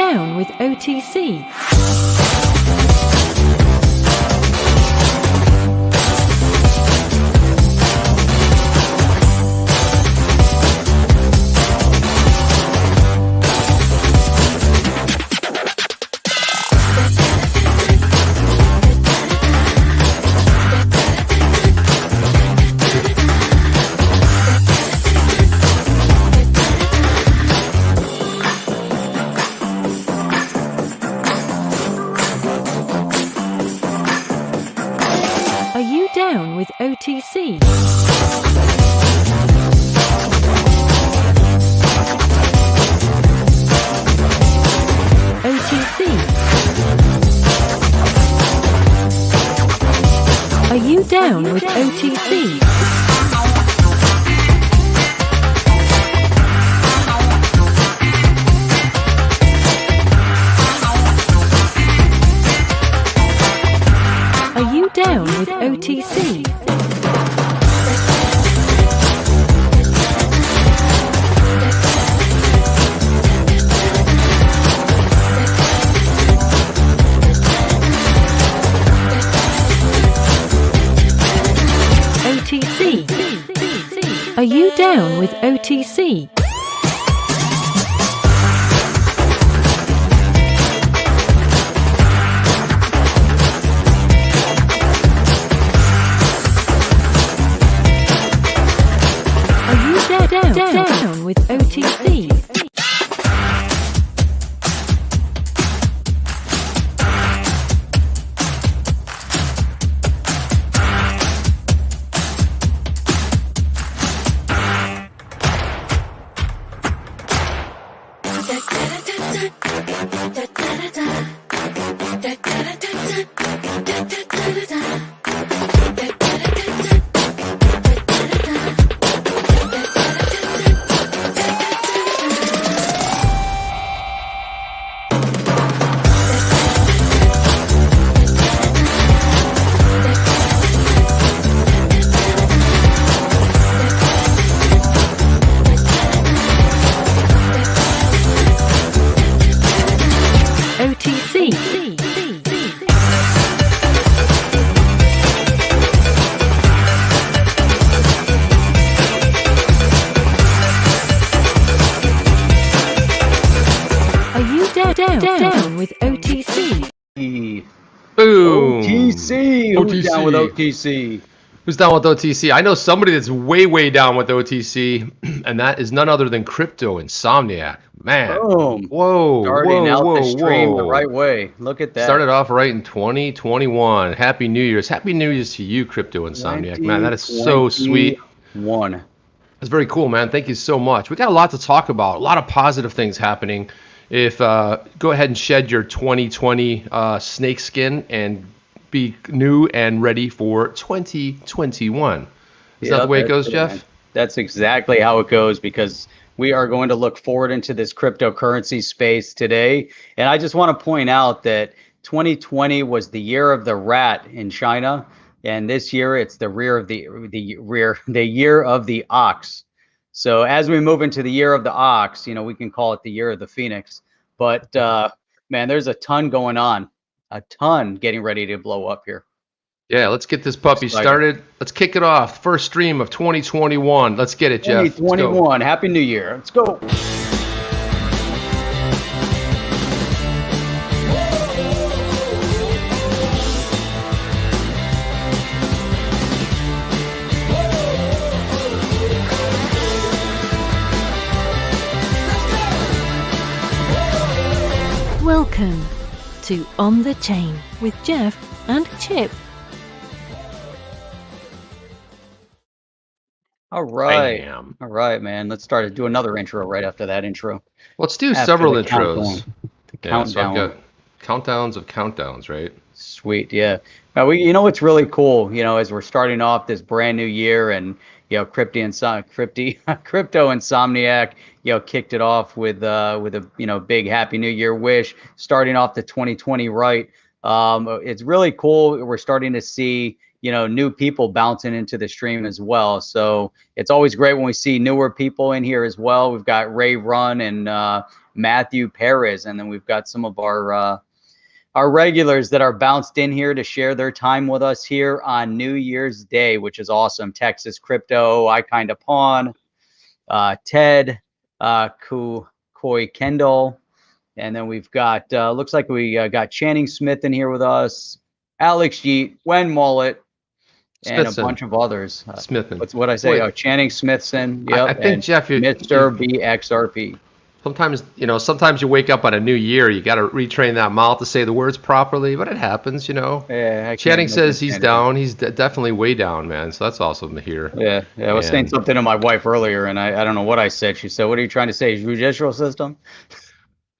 down with OTC? Down with OTC. OTC. Are you down with OTC? Are you down with OTC? OTC. Are you down with OTC? Down with OTC. Down with OTC. Boom. OTC. Who's down with OTC? Who's down with OTC? I know somebody that's way down with OTC, and that is none other than Crypto Insomniac. Man. Boom. Whoa. Starting out the stream the right way. Look at that. Started off right in 2021. Happy New Year's. Happy New Year's to you, Crypto Insomniac. Man, that is so sweet. That's very cool, man. Thank you so much. We got a lot to talk about. A lot of positive things happening. If go ahead and shed your 2020 snake skin and be new and ready for 2021. Is that the way it goes, Jeff? Man. That's exactly how it goes, because we are going to look forward into this cryptocurrency space today. And I just want to point out that 2020 was the year of the rat in China, and this year it's the year of the ox. So as we move into the year of the ox, you know, we can call it the year of the phoenix. But man, there's a ton going on, a ton getting ready to blow up here. Yeah, let's get this puppy started. Let's kick it off. First stream of 2021. Let's get it, Jeff. 2021. Happy New Year. Let's go. Welcome to On the Chain with Jeff and Chip. All right. All right, man. Let's do another intro right after that intro. Let's do several intros. The countdown. So I've got countdowns of countdowns, right? Sweet, yeah. Now, you know what's really cool, you know, as we're starting off this brand new year, and you know, Crypto Insomniac, you know, kicked it off with a you know, big Happy New Year wish, starting off the 2020 right. It's really cool. We're starting to see, new people bouncing into the stream as well. So it's always great when we see newer people in here as well. We've got Ray Run and Matthew Perez, and then we've got some of our regulars that are bounced in here to share their time with us here on New Year's Day, which is awesome. Texas Crypto, I Kinda Pawn, Ted, Koi Kendall, and then we've got, looks like we got Channing Smith in here with us, Alex Yeet, Wen Mullet, and a bunch of others. Smithson. What I say? Wait. Oh, Channing Smithson. Yep. I think, Jeff, Mr. BXRP. Sometimes, sometimes you wake up on a new year, you got to retrain that mouth to say the words properly, but it happens, Yeah, Channing says he's down. He's definitely way down, man. So that's awesome to hear. Yeah. I was saying something to my wife earlier, and I don't know what I said. She said, "What are you trying to say? Judicial system?"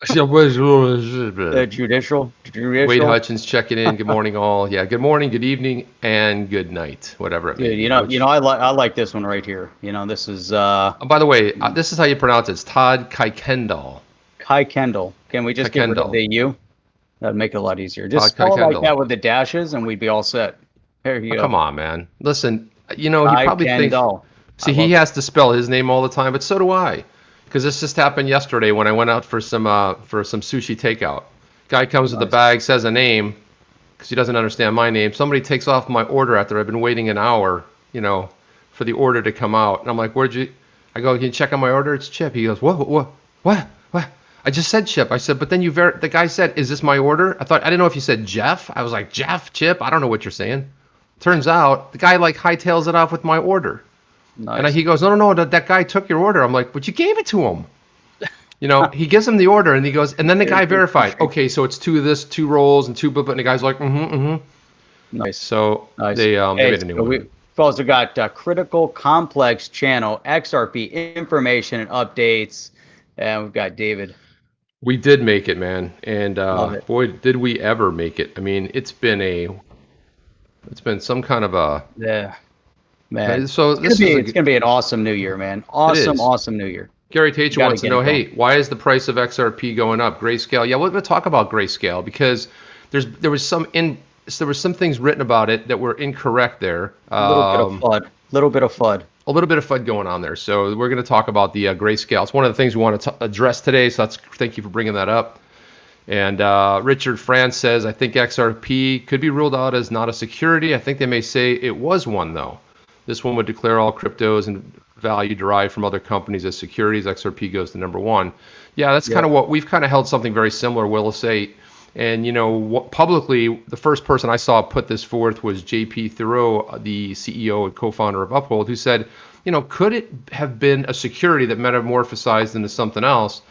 Judicial. Wade Hutchins checking in. Good morning, all. Yeah. Good morning, good evening, and good night. Whatever it may be. I like this one right here. This is. By the way, this is how you pronounce it. It's Todd Kuykendall. Kuykendall. Can we just get rid of the U? That'd make it a lot easier. Just spell it like that with the dashes, and we'd be all set. There you go. Come on, man. Listen, he probably thinks. See, he has to spell his name all the time, but so do I. Because this just happened yesterday when I went out for some sushi takeout. Guy comes with the bag, says a name, because he doesn't understand my name. Somebody takes off my order after I've been waiting an hour, for the order to come out. And I'm like, I go, can you check on my order? It's Chip. He goes, what? I just said Chip. I said, but then the guy said, is this my order? I didn't know if you said Jeff. I was like, Jeff, Chip, I don't know what you're saying. Turns out the guy hightails it off with my order. Nice. And he goes, no, that guy took your order. I'm like, but you gave it to him. He gives him the order, and he goes, and then the guy verified, okay, so it's 2 of this, 2 rolls, and 2, but the guy's like, Nice. So nice. They made a new one. We've also got Critical Complex Channel, XRP information and updates, and we've got David. We did make it, man, and boy, did we ever make it. I mean, it's been some kind of a man. So it's gonna be an awesome new year, man. Awesome new year. Gary Tate wants to know, hey, why is the price of XRP going up? Grayscale. Yeah, we're going to talk about Grayscale because there was some things written about it that were incorrect there. A little bit of FUD going on there. So we're going to talk about the Grayscale. It's one of the things we want to address today. So thank you for bringing that up. And Richard France says, I think XRP could be ruled out as not a security. I think they may say it was one, though. This one would declare all cryptos and value derived from other companies as securities. XRP goes to number 1. Yeah, that's kind of what we've kind of held something very similar, Willis 8. And, publicly, the first person I saw put this forth was JP Thoreau, the CEO and co-founder of Uphold, who said, could it have been a security that metamorphosized into something else,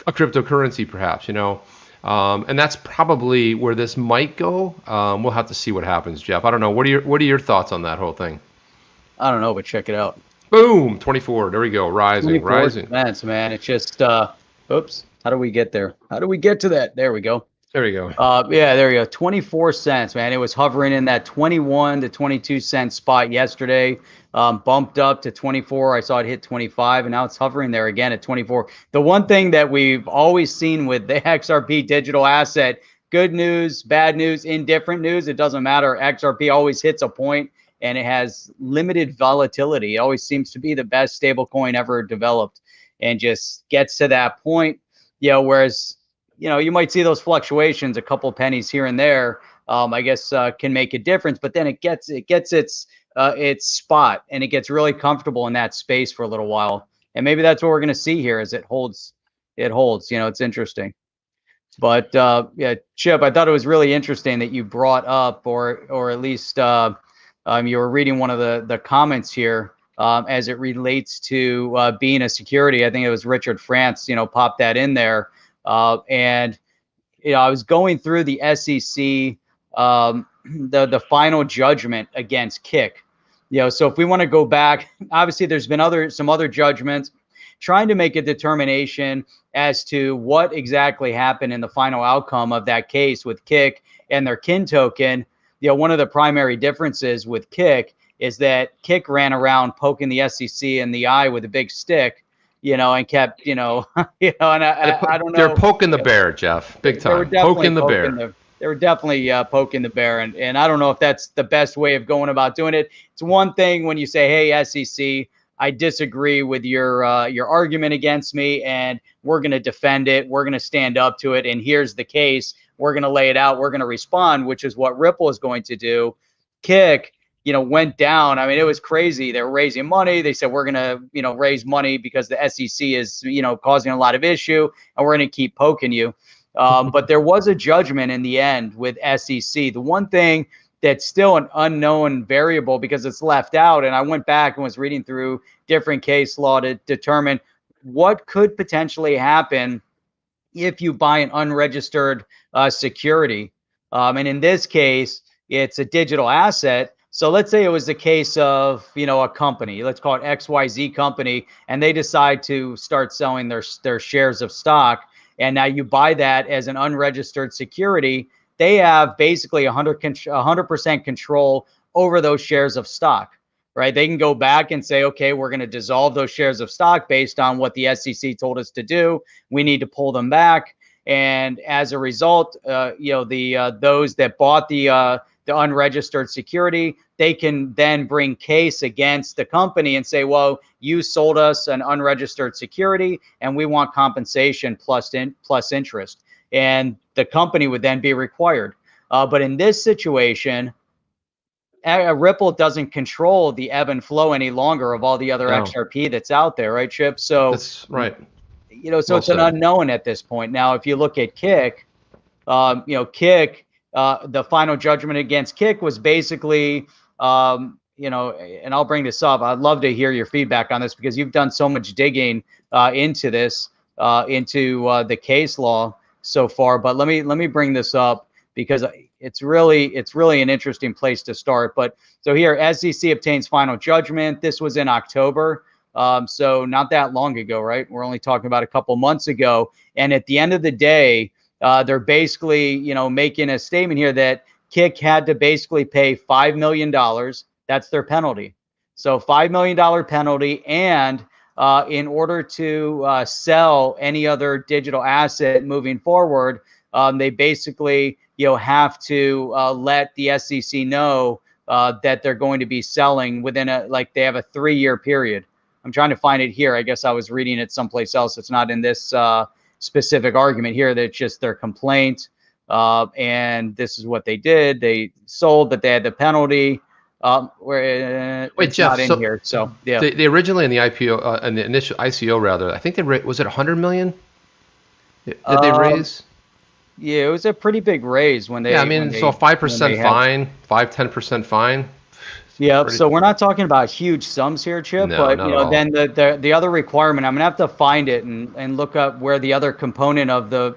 a cryptocurrency perhaps, and that's probably where this might go. We'll have to see what happens, Jeff. I don't know. What are your thoughts on that whole thing? I don't know, but check it out. Boom, 24. There we go. Rising. Cents, man. It's just, oops. How do we get there? How do we get to that? There we go. There we go. Yeah, there you go. 24 cents, man. It was hovering in that 21 to 22 cent spot yesterday. Bumped up to 24. I saw it hit 25, and now it's hovering there again at 24. The one thing that we've always seen with the XRP digital asset, good news, bad news, indifferent news, it doesn't matter. XRP always hits a point, and it has limited volatility. It always seems to be the best stable coin ever developed and just gets to that point. Whereas, you might see those fluctuations, a couple pennies here and there, I guess can make a difference, but then it gets its spot, and it gets really comfortable in that space for a little while. And maybe that's what we're going to see here as it holds. It's interesting. But yeah, Chip, I thought it was really interesting that you brought up, or at least you were reading one of the comments here as it relates to being a security. I think it was Richard France, popped that in there. And I was going through the SEC, the final judgment against Kick. So if we want to go back, obviously there's been some other judgments trying to make a determination as to what exactly happened in the final outcome of that case with Kick and their kin token. One of the primary differences with Kick is that Kick ran around poking the SEC in the eye with a big stick, and kept, and I don't know. They're poking the bear, Jeff, big time. Poking the bear. were definitely poking the bear, and I don't know if that's the best way of going about doing it. It's one thing when you say, "Hey, SEC, I disagree with your argument against me, and we're going to defend it. We're going to stand up to it, and here's the case. We're going to lay it out. We're going to respond," which is what Ripple is going to do. Kick, went down. I mean, it was crazy. They were raising money. They said, we're going to, raise money because the SEC is, causing a lot of issue, and we're going to keep poking you. But there was a judgment in the end with SEC. The one thing that's still an unknown variable because it's left out, and I went back and was reading through different case law to determine what could potentially happen if you buy an unregistered security. And in this case, it's a digital asset. So let's say it was the case of, a company, let's call it XYZ company, and they decide to start selling their shares of stock. And now you buy that as an unregistered security. They have basically 100% control over those shares of stock, right? They can go back and say, okay, we're going to dissolve those shares of stock based on what the SEC told us to do. We need to pull them back. And as a result, those that bought the unregistered security, they can then bring case against the company and say, well, you sold us an unregistered security and we want compensation plus interest. And the company would then be required. But in this situation, Ripple doesn't control the ebb and flow any longer of all the other XRP that's out there, right, Chip? So that's right. So it's an unknown at this point. Now, if you look at Kick, Kick, the final judgment against Kick was basically, and I'll bring this up. I'd love to hear your feedback on this because you've done so much digging into this, into the case law so far. But let me bring this up because it's really an interesting place to start. But so here, SEC obtains final judgment. This was in October. So not that long ago, right? We're only talking about a couple months ago. And at the end of the day, they're basically, making a statement here that Kick had to basically pay $5 million. That's their penalty. So $5 million penalty. And in order to sell any other digital asset moving forward, they basically, have to let the SEC know that they're going to be selling within they have a 3-year period. I'm trying to find it here. I guess I was reading it someplace else. It's not in this specific argument here. That's just their complaint. And this is what they did. They sold, but they had the penalty. Wait, it's Jeff, not in here. So yeah, they originally in the IPO, in the initial ICO rather, I think was it 100 million? Did they raise? Yeah, it was a pretty big raise when they. Yeah, I mean, so 5% fine, 10% fine. Yeah, so we're not talking about huge sums here, Chip, no, but then the other requirement, I'm gonna have to find it and look up where the other component of the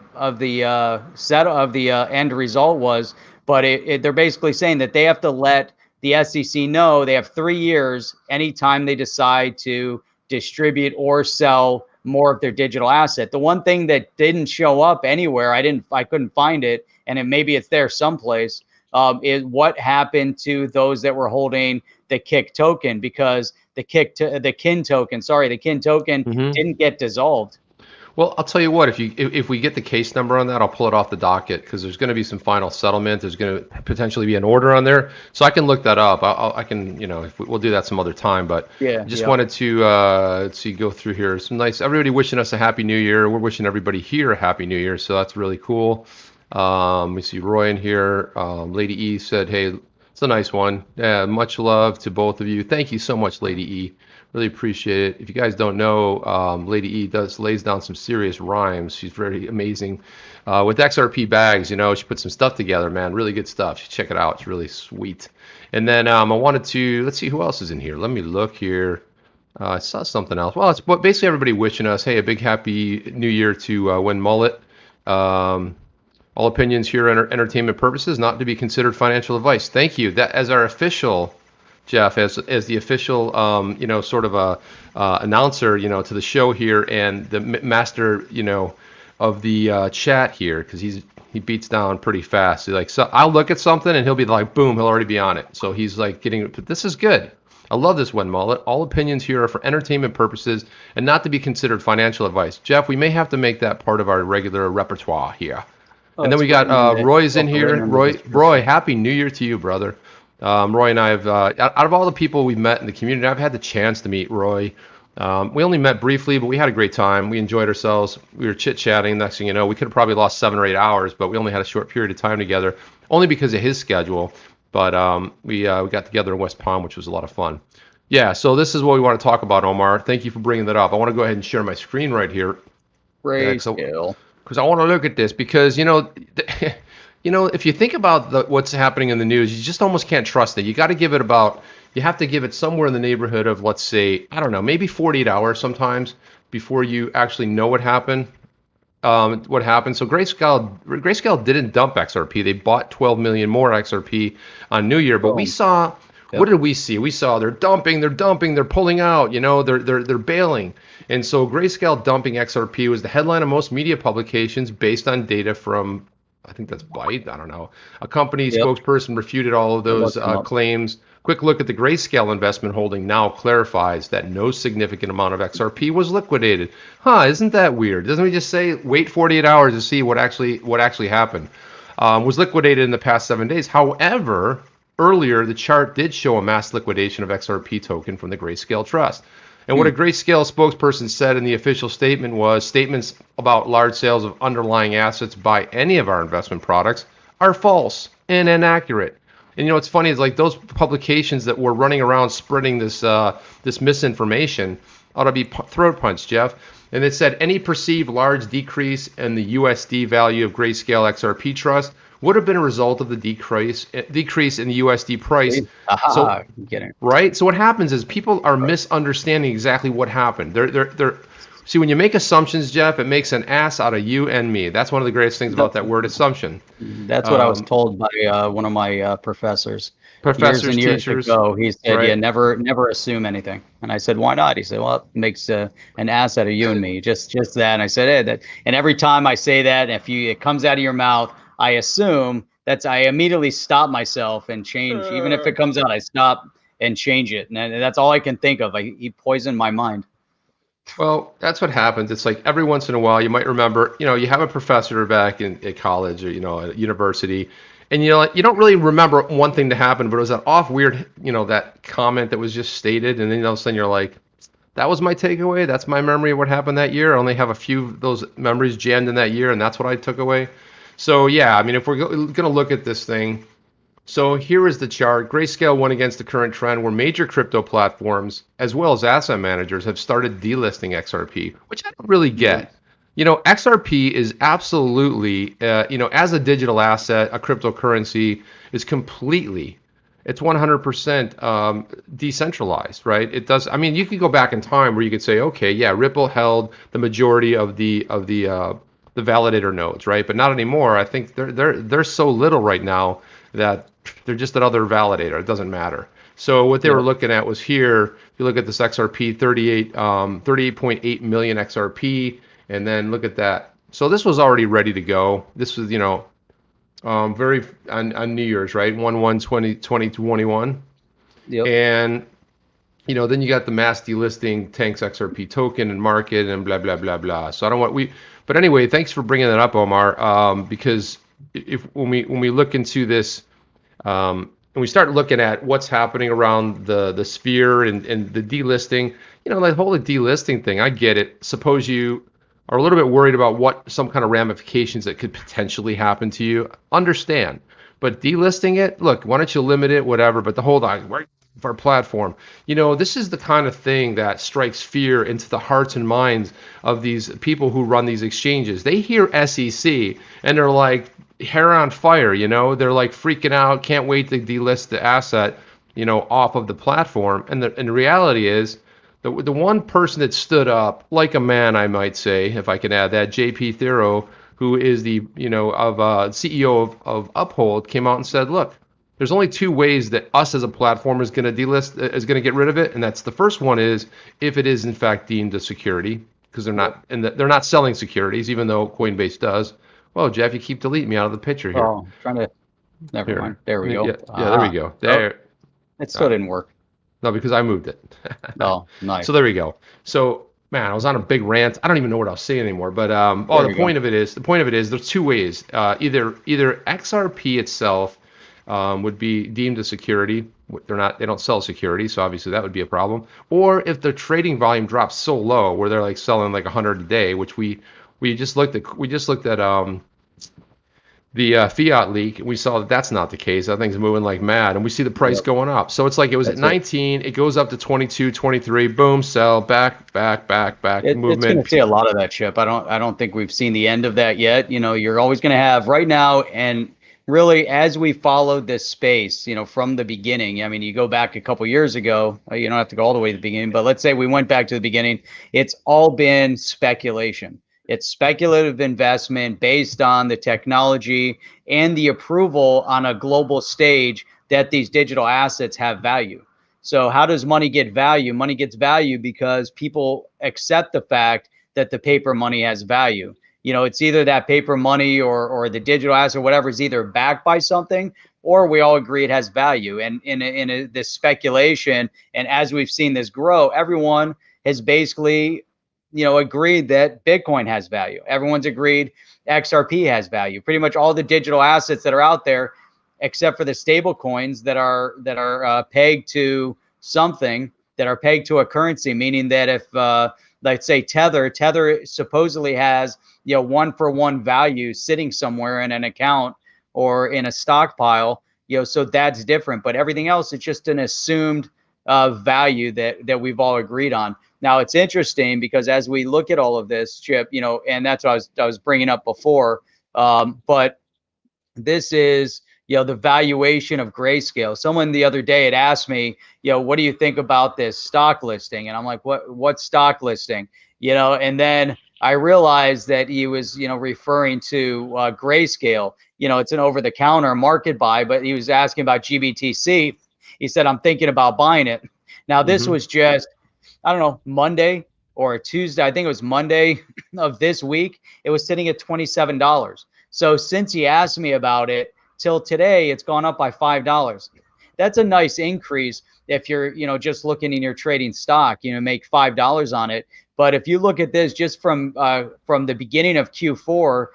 end result was. But they're basically saying that they have to let the SEC know they have 3 years anytime they decide to distribute or sell more of their digital asset. The one thing that didn't show up anywhere, I couldn't find it, and maybe it's there someplace. Is what happened to those that were holding the Kick token, because the kin token didn't get dissolved. Well, I'll tell you what, if we get the case number on that, I'll pull it off the docket because there's going to be some final settlement. There's going to potentially be an order on there, so I can look that up. I can, we'll do that some other time. But wanted to go through here. Some nice, everybody wishing us a happy new year. We're wishing everybody here a happy new year, so that's really cool. We see Roy in here. Lady E said, hey, it's a nice one. Yeah, much love to both of you. Thank you so much, Lady E. Really appreciate it. If you guys don't know, Lady E lays down some serious rhymes. She's very amazing. With XRP bags, she put some stuff together, man. Really good stuff. Check it out. It's really sweet. And then I wanted to, let's see who else is in here. Let me look here. I saw something else. Well, it's basically everybody wishing us, hey, a big happy new year to Win Mullet. All opinions here are entertainment purposes, not to be considered financial advice. Thank you. That as our official, Jeff, as the official, sort of a announcer, to the show here and the master, of the chat here, because he beats down pretty fast. So I'll look at something and he'll be like, boom, he'll already be on it. So he's like but this is good. I love this one, Mullet. All opinions here are for entertainment purposes and not to be considered financial advice. Jeff, we may have to make that part of our regular repertoire here. And then we got Roy's in here. Roy, happy New Year to you, brother. Roy and I have, out of all the people we've met in the community, I've had the chance to meet Roy. We only met briefly, but we had a great time. We enjoyed ourselves. We were chit-chatting. Next thing you know, we could have probably lost 7 or 8 hours, but we only had a short period of time together, only because of his schedule. But we got together in West Palm, which was a lot of fun. Yeah, so this is what we want to talk about, Omar. Thank you for bringing that up. I want to go ahead and share my screen right here. Grayscale. Because I want to look at this, because if you think about what's happening in the news, you just almost can't trust it. You got to give it you have to give it somewhere in the neighborhood of, let's say, I don't know, maybe 48 hours sometimes before you actually know what happened. So Grayscale didn't dump XRP. They bought 12 million more XRP on New Year, but we saw. Yep. What did we see? We saw they're dumping, they're pulling out, they're bailing. And so Grayscale dumping XRP was the headline of most media publications based on data from, I think that's Byte, I don't know. A company spokesperson refuted all of those claims. Quick look at the Grayscale investment holding now clarifies that no significant amount of XRP was liquidated. Isn't that weird? Doesn't we just say wait 48 hours to see what actually happened? Was liquidated in the past 7 days. However, earlier the chart did show a mass liquidation of XRP token from the Grayscale Trust. And what a Grayscale spokesperson said in the official statement was, statements about large sales of underlying assets by any of our investment products are false and inaccurate. And what's funny is, like, those publications that were running around spreading this misinformation ought to be throat punched, Jeff. And it said any perceived large decrease in the USD value of Grayscale XRP Trust would have been a result of the decrease in the USD price. Right? So what happens is people are misunderstanding exactly what happened. See, when you make assumptions, Jeff, it makes an ass out of you and me. That's one of the greatest things about that word, assumption. That's what I was told by one of my professors. Years and years teachers ago, he said, right? Yeah, never assume anything. And I said, why not? He said, well, it makes an ass out of you and me. Just that. And I said, hey, that. And every time I say that, it comes out of your mouth, I assume I immediately stop myself and change. Even if it comes out, I stop and change it. And that's all I can think of. He poisoned my mind. Well, that's what happens. It's like every once in a while, you might remember, you have a professor back at college or, at university, and you don't really remember one thing to happen, but it was that off weird, that comment that was just stated. And then all of a sudden you're like, that was my takeaway. That's my memory of what happened that year. I only have a few of those memories jammed in that year, and that's what I took away. So yeah, I mean, if we're going to look at this thing, so here is the chart. Grayscale went against the current trend where major crypto platforms, as well as asset managers, have started delisting XRP, which I don't really get. XRP is absolutely, as a digital asset, a cryptocurrency, is completely, it's 100% decentralized, right? It does. I mean, you could go back in time where you could say, okay, yeah, Ripple held the majority of the validator nodes, right? But not anymore. I think they're so little right now that they're just another validator. It doesn't matter. So what they were looking at was here, if you look at this XRP, 38.8 million XRP, and then look at that. So this was already ready to go. This was, very on New Year's, right? 1/1/2021. Yep. And, then you got the mass delisting tanks XRP token and market and blah, blah, blah, blah. So I don't want, but anyway, thanks for bringing that up, Omar, because when we look into this, and we start looking at what's happening around the sphere and the delisting, that whole delisting thing, I get it. Suppose you are a little bit worried about what some kind of ramifications that could potentially happen to you. Understand. But delisting it, look, why don't you limit it, whatever, but the whole our platform. This is the kind of thing that strikes fear into the hearts and minds of these people who run these exchanges. They hear SEC and they're like hair on fire, they're like freaking out, can't wait to delist the asset, off of the platform. And the reality is the one person that stood up like a man, I might say, if I can add that, JP Thero, who is the, CEO of Uphold, came out and said, look, there's only two ways that us as a platform is going to delist, is going to get rid of it, and that's the first one is if it is in fact deemed a security, because they're not selling securities, even though Coinbase does. Well, Jeff, you keep deleting me out of the picture here. Oh, trying to. Never mind. There we go. Yeah, there we go. There. It still didn't work. No, because I moved it. Oh, nice. So there we go. So Man, I was on a big rant. I don't even know what I was saying anymore. But the point of it is there's two ways. Either XRP itself would be deemed a security. They don't sell security, so obviously that would be a problem. Or if the trading volume drops so low where they're like selling like 100 a day, which we just looked at the fiat leak, and we saw that that's not the case. That thing's moving like mad, and we see the price going up. So it's like it was at 19, it goes up to 22, 23, boom, sell, back, movement. It's going to see a lot of that, Chip. I don't think we've seen the end of that yet. You're always going to have right now, and really as we followed this space, from the beginning. I mean, you go back a couple years ago, you don't have to go all the way to the beginning, but let's say we went back to the beginning. It's all been speculation. It's speculative investment based on the technology and the approval on a global stage that these digital assets have value. So how does money get value? Money gets value because people accept the fact that the paper money has value. It's either that paper money or the digital asset or whatever is either backed by something, or we all agree it has value. And in this speculation, and as we've seen this grow, everyone has basically agreed that Bitcoin has value. Everyone's agreed XRP has value. Pretty much all the digital assets that are out there, except for the stable coins that are pegged to something, that are pegged to a currency, meaning that if let's say Tether supposedly has 1-for-1 value sitting somewhere in an account or in a stockpile, so that's different. But everything else, it's just an assumed value that we've all agreed on. Now it's interesting because as we look at all of this, Chip, and that's what I was bringing up before. But this is, the valuation of Grayscale. Someone the other day had asked me, what do you think about this stock listing? And I'm like, what stock listing? And then I realized that he was, referring to Grayscale. It's an over-the-counter market buy, but he was asking about GBTC. He said, I'm thinking about buying it. Now, this was just, I don't know, Monday or Tuesday. I think it was Monday of this week. It was sitting at $27. So since he asked me about it till today, it's gone up by $5. That's a nice increase. If you're, just looking in your trading stock, make $5 on it. But if you look at this just from the beginning of Q4,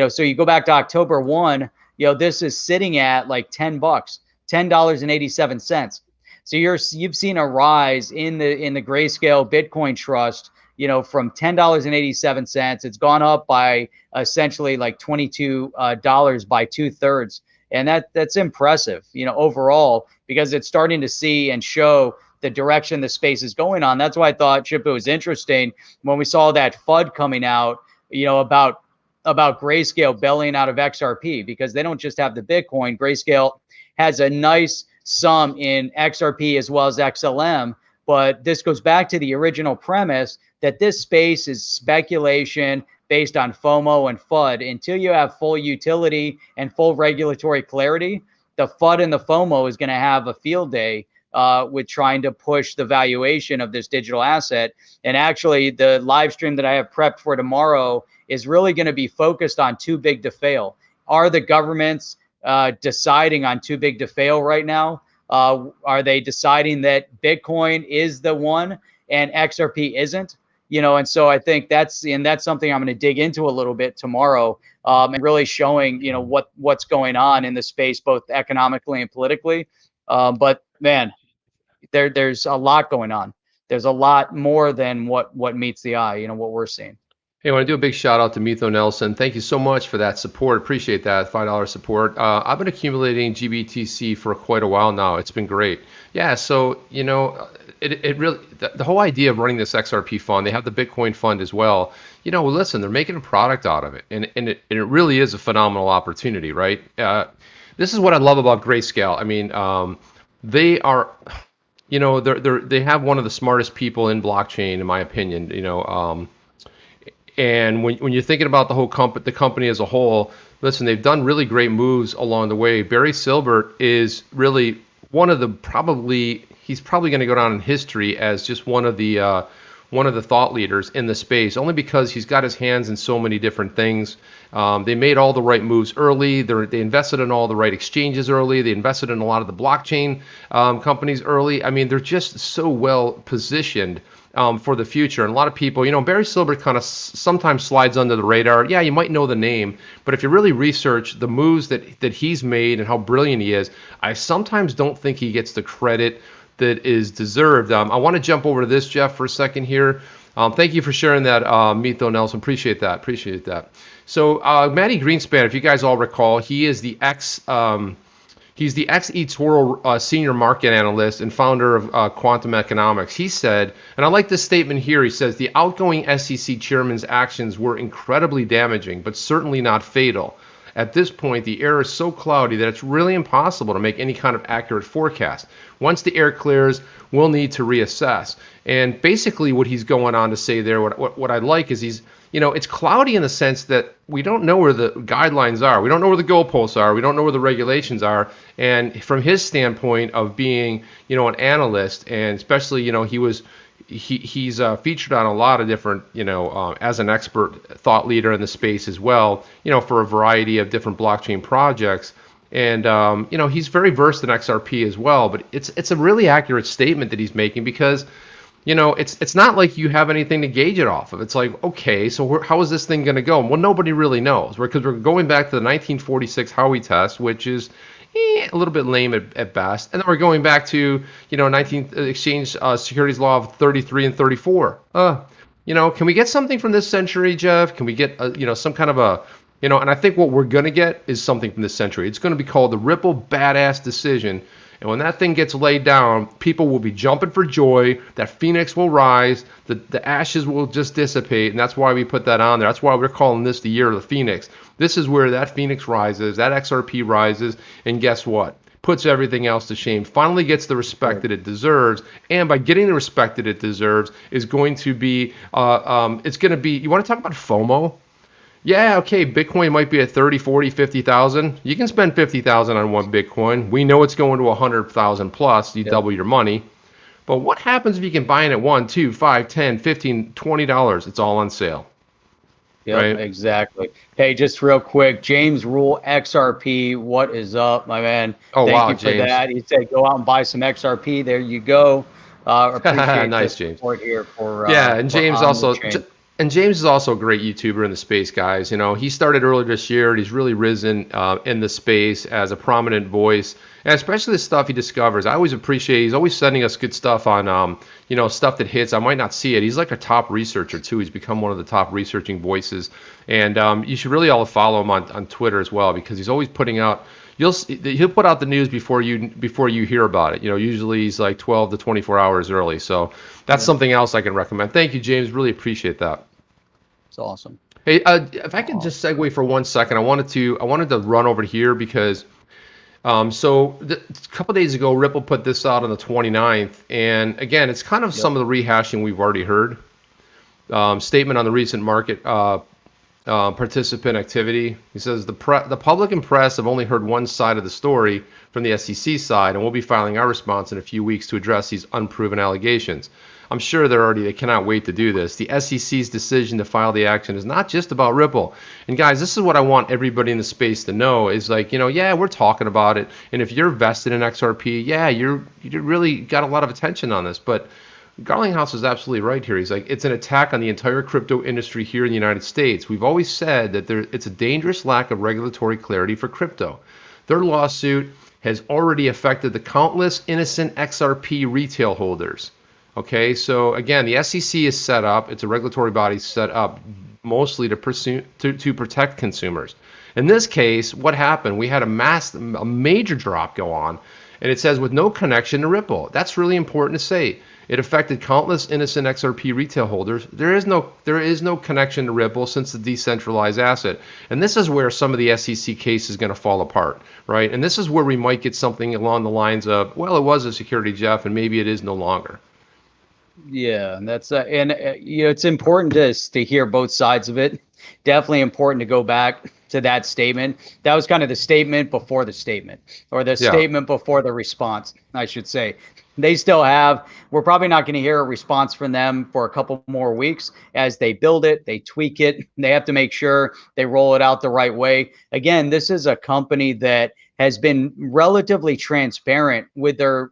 so you go back to October 1, this is sitting at like $10, $10.87. So you've seen a rise in the Grayscale Bitcoin Trust, from $10.87. It's gone up by essentially like $22 by 2/3. And that's impressive, overall, because it's starting to see and show the direction the space is going on. That's why I thought, Chip, it was interesting when we saw that FUD coming out, about Grayscale bailing out of XRP, because they don't just have the Bitcoin. Grayscale has a nice sum in XRP as well as XLM. But this goes back to the original premise that this space is speculation based on FOMO and FUD. Until you have full utility and full regulatory clarity, the FUD and the FOMO is going to have a field day with trying to push the valuation of this digital asset. And actually, the live stream that I have prepped for tomorrow is really going to be focused on too big to fail. Are the governments deciding on too big to fail right now? Are they deciding that Bitcoin is the one and XRP isn't? And so I think that's something I'm going to dig into a little bit tomorrow, and really showing, what's going on in the space, both economically and politically. But man, there's a lot going on. There's a lot more than what meets the eye, what we're seeing. Hey, I want to do a big shout out to Mitho Nelson. Thank you so much for that support. Appreciate that $5 support. I've been accumulating GBTC for quite a while now. It's been great. Yeah, so it really, the whole idea of running this XRP fund, they have the Bitcoin fund as well. Listen, they're making a product out of it, and it really is a phenomenal opportunity, right? This is what I love about Grayscale. I mean, they are, they have one of the smartest people in blockchain, in my opinion. And when you're thinking about the whole the company as a whole, listen, they've done really great moves along the way. Barry Silbert is really one of the he's probably going to go down in history as just one of the one of the thought leaders in the space, only because he's got his hands in so many different things. They made all the right moves early. They invested in all the right exchanges early. They invested in a lot of the blockchain companies early. I mean, they're just so well positioned for the future. And a lot of people, Barry Silbert kind of sometimes slides under the radar. Yeah, you might know the name, but if you really research the moves that he's made and how brilliant he is, I sometimes don't think he gets the credit that is deserved. I want to jump over to this, Jeff, for a second here. Thank you for sharing that, Mito Nelson. Appreciate that. So Matty Greenspan, if you guys all recall, he is the He's the ex-eToro senior market analyst and founder of Quantum Economics. He said, and I like this statement here, he says, the outgoing SEC chairman's actions were incredibly damaging, but certainly not fatal. At this point, the air is so cloudy that it's really impossible to make any kind of accurate forecast. Once the air clears, we'll need to reassess. And basically what he's going on to say there, what I like is it's cloudy in the sense that we don't know where the guidelines are. We don't know where the goalposts are. We don't know where the regulations are. And from his standpoint of being, an analyst, and especially, he's featured on a lot of different, as an expert thought leader in the space as well, for a variety of different blockchain projects. And, he's very versed in XRP as well. But it's a really accurate statement that he's making because, it's not like you have anything to gauge it off of. It's like, okay, so how is this thing going to go? Well, nobody really knows, because we're going back to the 1946 Howey test, which is a little bit lame at best. And then we're going back to, 19th exchange securities law of 33 and 34. Can we get something from this century, Jeff? Can we get, some kind of a, and I think what we're going to get is something from this century. It's going to be called the Ripple Badass Decision. And when that thing gets laid down, people will be jumping for joy. That phoenix will rise. The ashes will just dissipate. And that's why we put that on there. That's why we're calling this the year of the phoenix. This is where that phoenix rises, that XRP rises. And guess what? Puts everything else to shame. Finally gets the respect that it deserves. And by getting the respect that it deserves is going to be, it's going to be, you want to talk about FOMO? Yeah, okay, Bitcoin might be at 30, 40, 50,000. You can spend 50,000 on one Bitcoin. We know it's going to 100,000 plus. You double your money. But what happens if you can buy it at $1, $2, $5, $10, $15, $20? It's all on sale. Yeah, right? Exactly. Hey, just real quick, James Rule XRP, what is up, my man? Oh, Thank wow, you for James. that. He said, go out and buy some XRP. There you go. Appreciate nice, the James. support here for and James also. chain. And James is also a great YouTuber in the space, guys. He started earlier this year, and he's really risen in the space as a prominent voice, and especially the stuff he discovers. I always appreciate. He's always sending us good stuff on, stuff that hits. I might not see it. He's like a top researcher too. He's become one of the top researching voices, and you should really all follow him on Twitter as well, because he's always putting out. He'll put out the news before you hear about it. Usually he's like 12 to 24 hours early. So that's something else I can recommend. Thank you, James. Really appreciate that. It's awesome. Hey, if I can just segue for 1 second, I wanted to run over here because a couple days ago, Ripple put this out on the 29th, and again, it's kind of some of the rehashing we've already heard. Statement on the recent market participant activity. He says the public and press have only heard one side of the story from the SEC side, and we'll be filing our response in a few weeks to address these unproven allegations. I'm sure they cannot wait to do this. The SEC's decision to file the action is not just about Ripple. And guys, this is what I want everybody in the space to know is like, we're talking about it. And if you're vested in XRP, you really got a lot of attention on this. But Garlinghouse is absolutely right here. He's like, it's an attack on the entire crypto industry here in the United States. We've always said that it's a dangerous lack of regulatory clarity for crypto. Their lawsuit has already affected the countless innocent XRP retail holders. Okay, so again, the SEC is set up. It's a regulatory body set up mostly to protect consumers. In this case, what happened? We had a major drop go on, and it says with no connection to Ripple. That's really important to say. It affected countless innocent XRP retail holders. There is no connection to Ripple since the decentralized asset. And this is where some of the SEC case is going to fall apart, right? And this is where we might get something along the lines of, well, it was a security, Jeff, and maybe it is no longer. Yeah, and that's it's important to hear both sides of it. Definitely important to go back to that statement. That was kind of the statement before the statement, or the statement before the response, I should say. They still have, we're probably not going to hear a response from them for a couple more weeks as they build it, they tweak it. They have to make sure they roll it out the right way. Again, this is a company that has been relatively transparent with their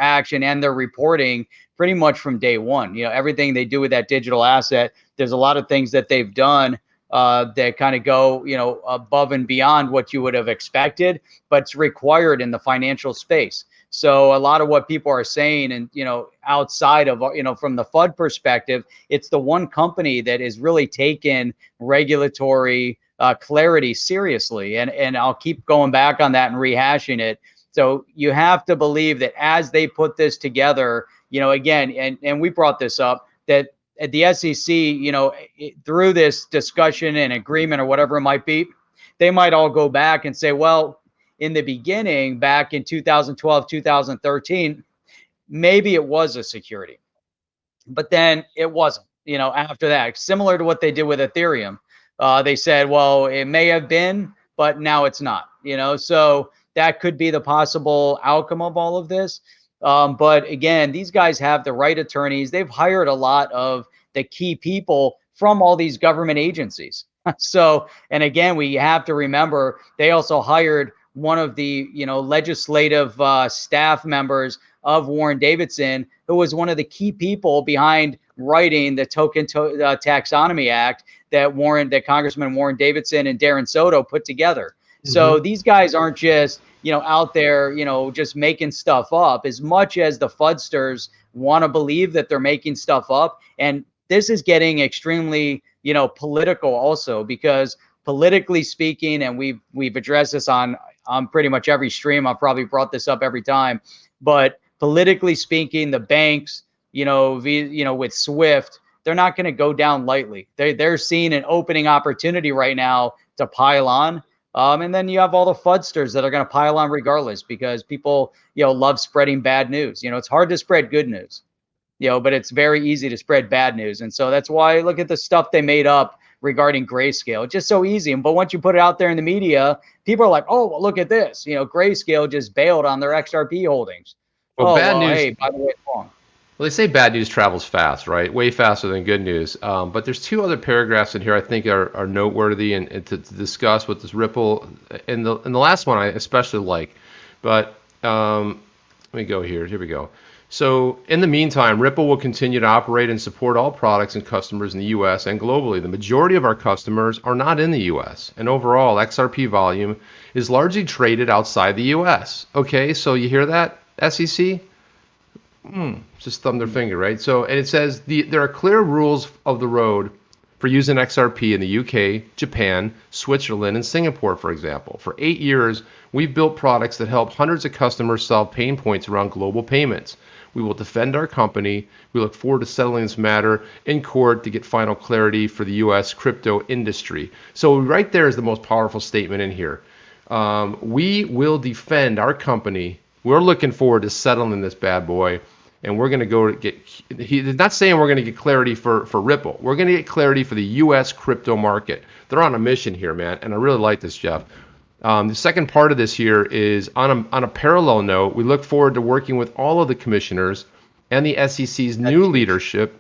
action and their reporting pretty much from day one. You know, everything they do with that digital asset, there's a lot of things that they've done that kind of go, you know, above and beyond what you would have expected, but it's required in the financial space. So a lot of what people are saying, and, you know, outside of, you know, from the FUD perspective, it's the one company that is really taken regulatory clarity seriously. And I'll keep going back on that and rehashing it. So you have to believe that as they put this together, you know, again, and we brought this up, that at the SEC, you know, through this discussion and agreement or whatever it might be, they might all go back and say, well, in the beginning, back in 2012, 2013, maybe it was a security, but then it wasn't, you know, after that, similar to what they did with Ethereum. They said, well, it may have been, but now it's not, you know, so that could be the possible outcome of all of this. But again, these guys have the right attorneys. They've hired a lot of the key people from all these government agencies. So, and again, we have to remember, they also hired one of the, you know, legislative staff members of Warren Davidson, who was one of the key people behind writing the Token Taxonomy Act that Congressman Warren Davidson and Darren Soto put together. So these guys aren't just, you know, out there, you know, just making stuff up, as much as the FUDsters want to believe that they're making stuff up. And this is getting extremely, you know, political also, because politically speaking, and we've addressed this on pretty much every stream. I've probably brought this up every time, but politically speaking, the banks, you know, with SWIFT, they're not going to go down lightly. They're seeing an opening opportunity right now to pile on. And then you have all the FUDsters that are going to pile on regardless, because people, you know, love spreading bad news. You know, it's hard to spread good news, you know, but it's very easy to spread bad news. And so that's why, look at the stuff they made up regarding Grayscale. It's just so easy. But once you put it out there in the media, people are like, oh, well, look at this. You know, Grayscale just bailed on their XRP holdings. Well, bad news. Hey, by the way, it's wrong. Well, they say bad news travels fast, right? Way faster than good news. But there's two other paragraphs in here I think are noteworthy and to discuss with this Ripple. And the last one I especially like. But let me go here. Here we go. So in the meantime, Ripple will continue to operate and support all products and customers in the U.S. and globally. The majority of our customers are not in the U.S. And overall, XRP volume is largely traded outside the U.S. Okay, so you hear that, SEC? Just thumb their finger, right? So, and it says there are clear rules of the road for using XRP in the UK, Japan, Switzerland, and Singapore, for example. For 8 years, we've built products that help hundreds of customers solve pain points around global payments. We will defend our company. We look forward to settling this matter in court to get final clarity for the U.S. crypto industry. So right there is the most powerful statement in here. We will defend our company. We're looking forward to settling this bad boy. And we're going to go to he's not saying we're going to get clarity for Ripple. We're going to get clarity for the U.S. crypto market. They're on a mission here, man. And I really like this, Jeff. The second part of this here is on a parallel note, we look forward to working with all of the commissioners and the SEC's new leadership.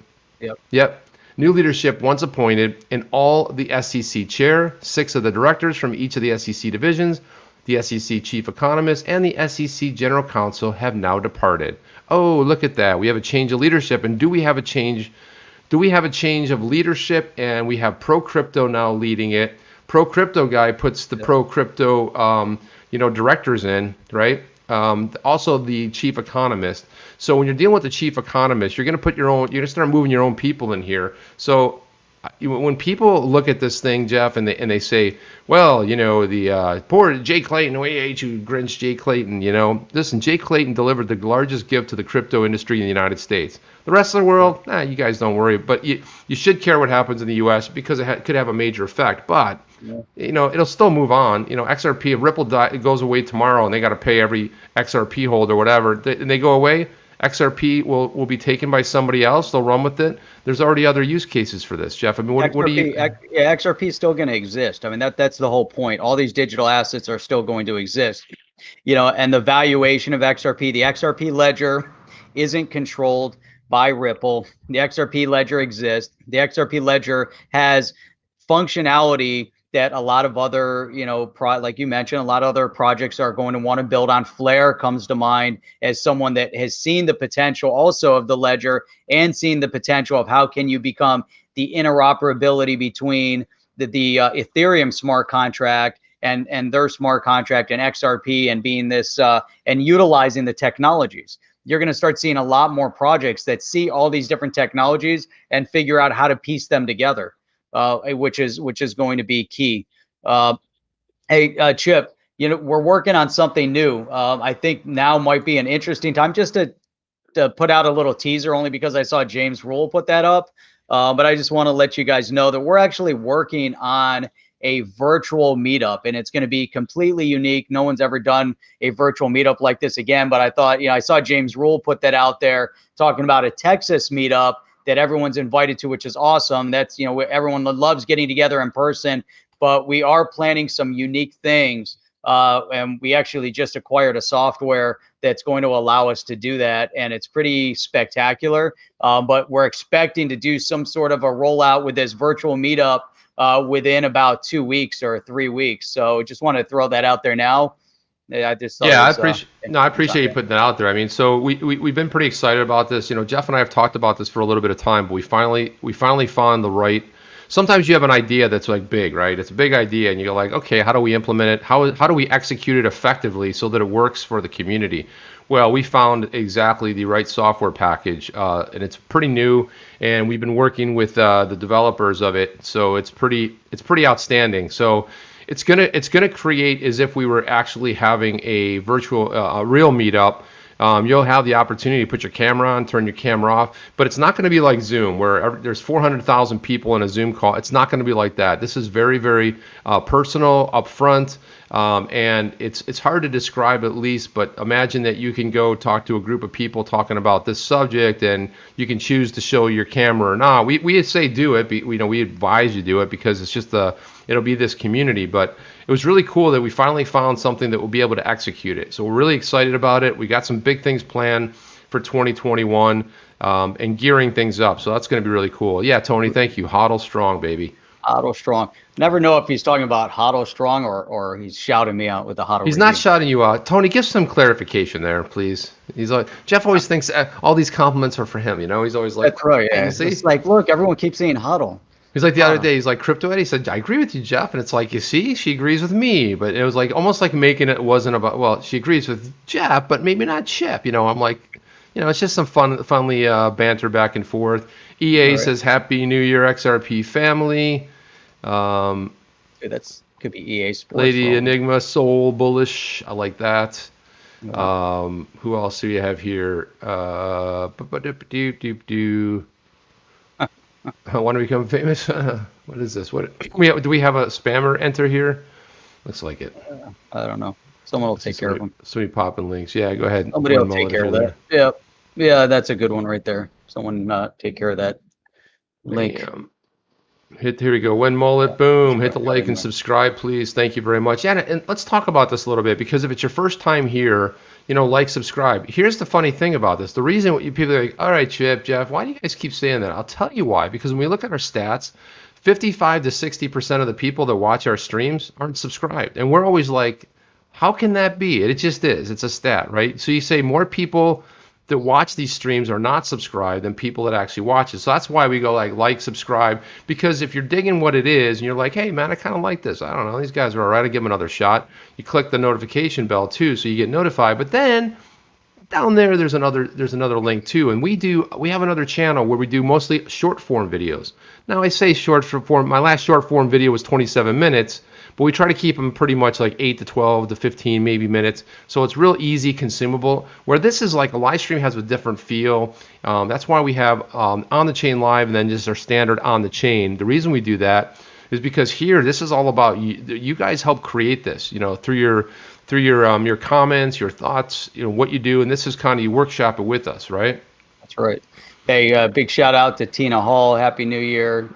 Yep. New leadership once appointed, and all the SEC chair, 6 of the directors from each of the SEC divisions, the SEC chief economist, and the SEC general counsel have now departed. Oh, look at that. We have a change of leadership. And do we have a change? Do we have a change of leadership? And we have pro crypto now leading it. Pro crypto guy puts the pro crypto directors in, right? Also the chief economist. So when you're dealing with the chief economist, you're going to start moving your own people in here. So when people look at this thing, Jeff, and they say, well, you know, the poor Jay Clayton, we hate you, Grinch Jay Clayton, you know. Listen, Jay Clayton delivered the largest gift to the crypto industry in the United States. The rest of the world, you guys don't worry. But you should care what happens in the U.S. because it could have a major effect. But, you know, it'll still move on. You know, XRP, if Ripple it goes away tomorrow and they got to pay every XRP holder or whatever, and they go away, XRP will be taken by somebody else. They'll run with it. There's already other use cases for this, Jeff. I mean, what do you? XRP is still going to exist. I mean, that's the whole point. All these digital assets are still going to exist. You know, and the valuation of XRP, the XRP ledger, isn't controlled by Ripple. The XRP ledger exists. The XRP ledger has functionality that a lot of other, like you mentioned, a lot of other projects are going to want to build on. Flare comes to mind as someone that has seen the potential also of the ledger and seen the potential of how can you become the interoperability between the Ethereum smart contract and their smart contract and XRP, and being this and utilizing the technologies. You're going to start seeing a lot more projects that see all these different technologies and figure out how to piece them together, which is going to be key. Hey, Chip, we're working on something new. I think now might be an interesting time just to put out a little teaser, only because I saw James Rule put that up. But I just want to let you guys know that we're actually working on a virtual meetup, and it's going to be completely unique. No one's ever done a virtual meetup like this again, but I thought, I saw James Rule put that out there talking about a Texas meetup that everyone's invited to, which is awesome. That's, everyone loves getting together in person, but we are planning some unique things. And we actually just acquired a software that's going to allow us to do that. And it's pretty spectacular. But we're expecting to do some sort of a rollout with this virtual meetup within about 2 weeks or 3 weeks. So just want to throw that out there now. I just thought I appreciate you putting that out there. I mean, so we've been pretty excited about this. Jeff and I have talked about this for a little bit of time, but we finally found the right. Sometimes you have an idea that's like big, right? It's a big idea, and you're like, okay, how do we implement it? How do we execute it effectively so that it works for the community? Well, we found exactly the right software package, and it's pretty new, and we've been working with the developers of it, so it's pretty outstanding. So it's gonna create as if we were actually having a virtual, a real meetup. You'll have the opportunity to put your camera on, turn your camera off, but it's not going to be like Zoom where there's 400,000 people in a Zoom call. It's not going to be like that. This is very, very personal, upfront, and it's hard to describe at least, but imagine that you can go talk to a group of people talking about this subject, and you can choose to show your camera or not. We say do it, we advise you do it because it's just it'll be this community, but it was really cool that we finally found something that will be able to execute it. So we're really excited about it. We got some big things planned for 2021 and gearing things up. So that's going to be really cool. Yeah, Tony, thank you. HODL strong, baby. HODL strong. Never know if he's talking about HODL strong or he's shouting me out with the HODL. He's not shouting you out. Tony, give some clarification there, please. He's like, Jeff always thinks all these compliments are for him. He's always like, that's right. Yeah. It's like, look, everyone keeps saying HODL. He's like the other day, he's like, Crypto Ed, he said, I agree with you, Jeff. And it's like, you see, she agrees with me. But it was like almost like making it wasn't about, well, she agrees with Jeff, but maybe not Chip. I'm like, it's just some funny banter back and forth. EA says, Happy New Year, XRP family. That's could be EA Sports. Lady Enigma, Soul Bullish. I like that. Yeah. Who else do you have here? I want to become famous. What is this? Do we have a spammer enter here? Looks like it. I don't know. Someone will take care of them. Somebody popping links. Yeah, go ahead. Somebody will take care of that. Yeah, that's a good one right there. Someone take care of that link. Here we go. When Mullet, boom. Hit the like and subscribe, please. Thank you very much. Yeah, and let's talk about this a little bit, because if it's your first time here, like, subscribe. Here's the funny thing about this. The reason people are like, all right, Chip, Jeff, why do you guys keep saying that? I'll tell you why. Because when we look at our stats, 55 to 60% of the people that watch our streams aren't subscribed. And we're always like, how can that be? It just is. It's a stat, right? So you say more people that watch these streams are not subscribed than people that actually watch it. So that's why we go like, subscribe, because if you're digging what it is and you're like, hey man, I kind of like this. I don't know, these guys are all right. I give them another shot. You click the notification bell too, so you get notified. But then down there, there's another link too. And we have another channel where we do mostly short form videos. Now I say short form, my last short form video was 27 minutes, but we try to keep them pretty much like 8 to 12 to 15 maybe minutes. So it's real easy, consumable, where this is like a live stream has a different feel. That's why we have on the chain live and then just our standard on the chain. The reason we do that is because here, this is all about you. You guys help create this, through your comments, your thoughts, what you do. And this is kind of, you workshop it with us, right? That's right. Hey, big shout out to Tina Hall. Happy New Year.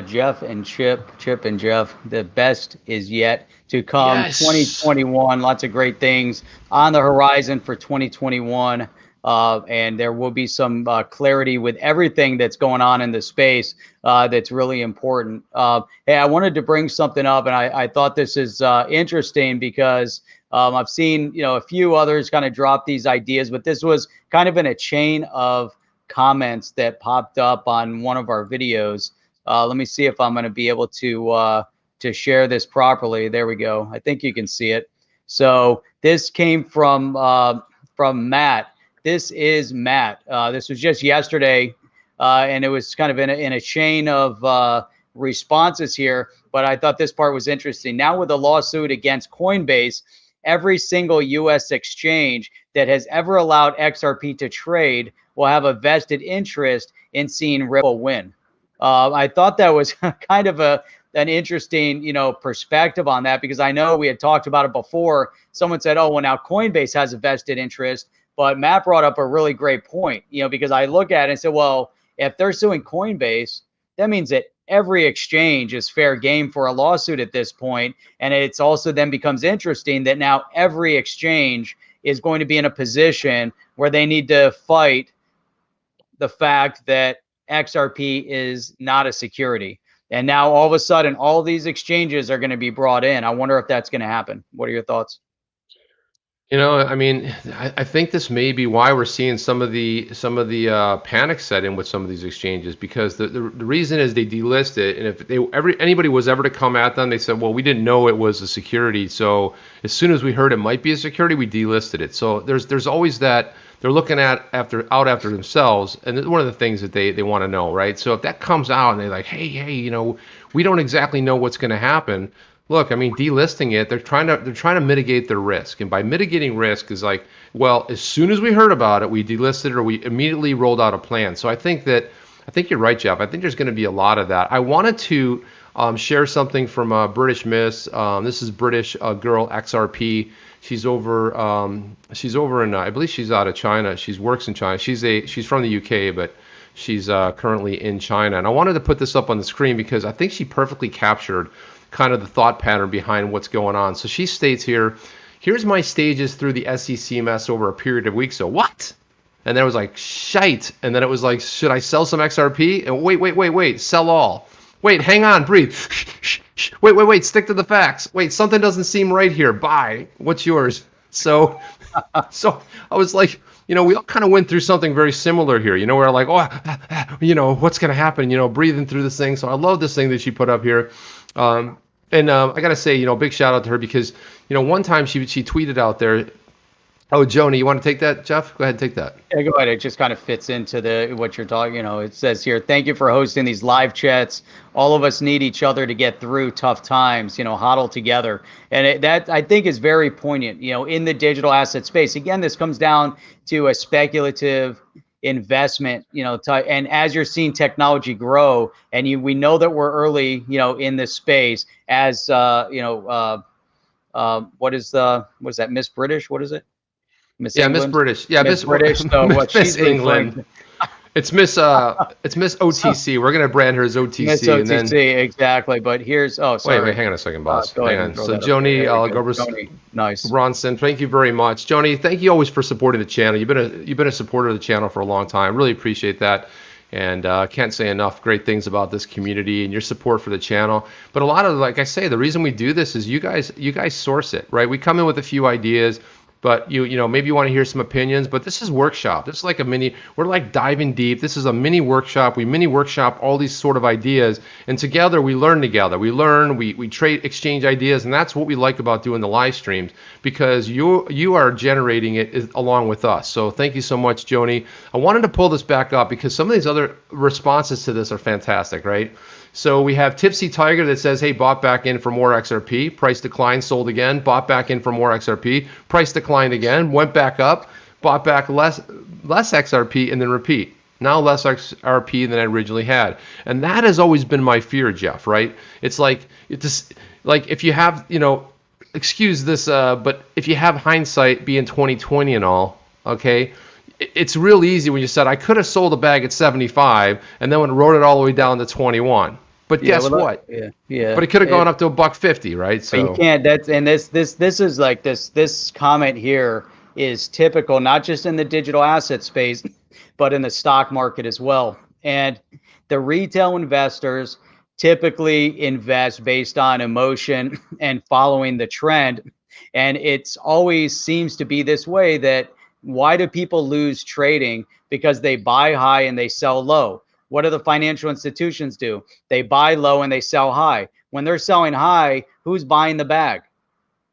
Jeff and Chip and Jeff, the best is yet to come. Yes. 2021, lots of great things on the horizon for 2021. and there will be some clarity with everything that's going on in the space that's really important. Hey, I wanted to bring something up, and I thought this is interesting because I've seen a few others kind of drop these ideas, but this was kind of in a chain of comments that popped up on one of our videos. Let me see if I'm going to be able to share this properly. There we go. I think you can see it. So this came from Matt. This is Matt. This was just yesterday, and it was kind of in a chain of responses here. But I thought this part was interesting. Now with a lawsuit against Coinbase, every single U.S. exchange that has ever allowed XRP to trade will have a vested interest in seeing Ripple win. I thought that was kind of an interesting, perspective on that, because I know we had talked about it before. Someone said, oh, well, now Coinbase has a vested interest. But Matt brought up a really great point, because I look at it and say, well, if they're suing Coinbase, that means that every exchange is fair game for a lawsuit at this point. And it's also then becomes interesting that now every exchange is going to be in a position where they need to fight the fact that XRP is not a security. And now all of a sudden, all these exchanges are going to be brought in. I wonder if that's going to happen. What are your thoughts? I mean, I think this may be why we're seeing some of the panic set in with some of these exchanges, because the reason is they delist it, and if anybody was ever to come at them, they said, well, we didn't know it was a security, so as soon as we heard it might be a security, we delisted it. So there's always that. They're looking after themselves, and it's one of the things that they want to know, right? So if that comes out and they're like, hey, we don't exactly know what's going to happen. Look, I mean, delisting it, they're trying to mitigate their risk, and by mitigating risk is like, well, as soon as we heard about it, we delisted it, or we immediately rolled out a plan. So I think you're right, Jeff. I think there's going to be a lot of that. I wanted to share something from British Miss. This is British girl XRP. She's over in I believe she's out of China. She works in China. She's from the UK, but she's currently in China. And I wanted to put this up on the screen because I think she perfectly captured kind of the thought pattern behind what's going on. So she states here, here's my stages through the SEC mess over a period of weeks. So what? And then it was like, shite. And then it was like, should I sell some XRP? And wait, sell all. Wait, hang on, breathe. Wait, stick to the facts. Wait, something doesn't seem right here. Buy. What's yours? So I was like, we all kind of went through something very similar here. We're like, what's going to happen? Breathing through this thing. So I love this thing that she put up here. I got to say, big shout out to her because, one time she tweeted out there, oh, Joni, you want to take that, Jeff? Go ahead and take that. Yeah, go ahead. It just kind of fits into what you're talking. It says here, thank you for hosting these live chats. All of us need each other to get through tough times, huddle together. And that I think is very poignant, in the digital asset space. Again, this comes down to a speculative investment, and as you're seeing technology grow, and we know that we're early, in this space as, what's that, Miss British? What is it? Miss England? Miss British. Yeah, Miss British. So what Miss England. It's Miss OTC. We're gonna brand her as OTC. Miss OTC, and then, exactly. But here's sorry. Wait, hang on a second, boss. Hang on. So Joni nice. Ronson, thank you very much. Joni, thank you always for supporting the channel. You've been a supporter of the channel for a long time. Really appreciate that. And can't say enough great things about this community and your support for the channel. But a lot of, like I say, the reason we do this is you guys source it, right? We come in with a few ideas. But maybe you want to hear some opinions, but this is workshop. This is like we're like diving deep. This is a mini workshop. We mini workshop all these sort of ideas, and together we learn together. We learn, we trade, exchange ideas, and that's what we like about doing the live streams, because you are generating it along with us. So thank you so much, Joni. I wanted to pull this back up because some of these other responses to this are fantastic, right? So we have Tipsy Tiger that says, hey, bought back in for more XRP. Price declined, sold again. Bought back in for more XRP. Price declined again, went back up. Bought back less XRP and then repeat. Now less XRP than I originally had. And that has always been my fear, Jeff, right? It's like if you have, excuse this, but if you have hindsight being 2020 and all, okay, it's real easy when you said I could have sold a bag at 75 and then wrote it all the way down to 21. But guess what? Yeah. But it could have gone up to $1.50, right? So but you can't. This is like this comment here is typical, not just in the digital asset space, but in the stock market as well. And the retail investors typically invest based on emotion and following the trend. And it's always seems to be this way, that why do people lose trading? Because they buy high and they sell low. What do the financial institutions do? They buy low and they sell high. When they're selling high, who's buying the bag?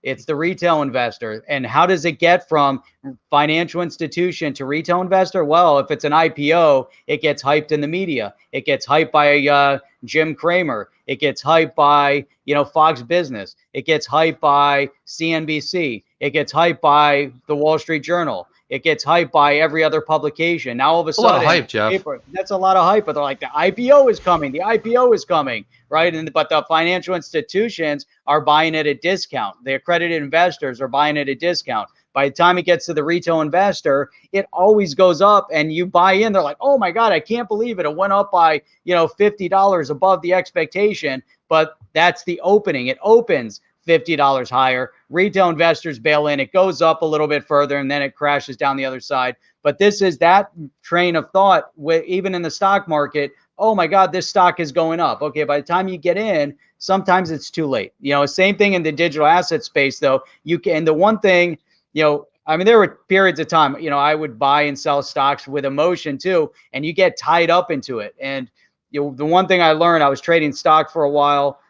It's the retail investor. And how does it get from financial institution to retail investor? Well, if it's an IPO, it gets hyped in the media. It gets hyped by Jim Cramer. It gets hyped by, Fox Business. It gets hyped by CNBC. It gets hyped by the Wall Street Journal. It gets hyped by every other publication. Now all of a sudden, a lot of hype, Jeff. That's a lot of hype. But they're like, the IPO is coming. The IPO is coming, right? But the financial institutions are buying at a discount. The accredited investors are buying at a discount. By the time it gets to the retail investor, it always goes up, and you buy in. They're like, oh my God, I can't believe it. It went up by, $50 above the expectation. But that's the opening. It opens $50 higher. Retail investors bail in. It goes up a little bit further, and then it crashes down the other side. But this is that train of thought, even in the stock market. Oh my God, this stock is going up. Okay, by the time you get in, sometimes it's too late. Same thing in the digital asset space, though. The one thing, there were periods of time, I would buy and sell stocks with emotion too, and you get tied up into it. And the one thing I learned, I was trading stock for a while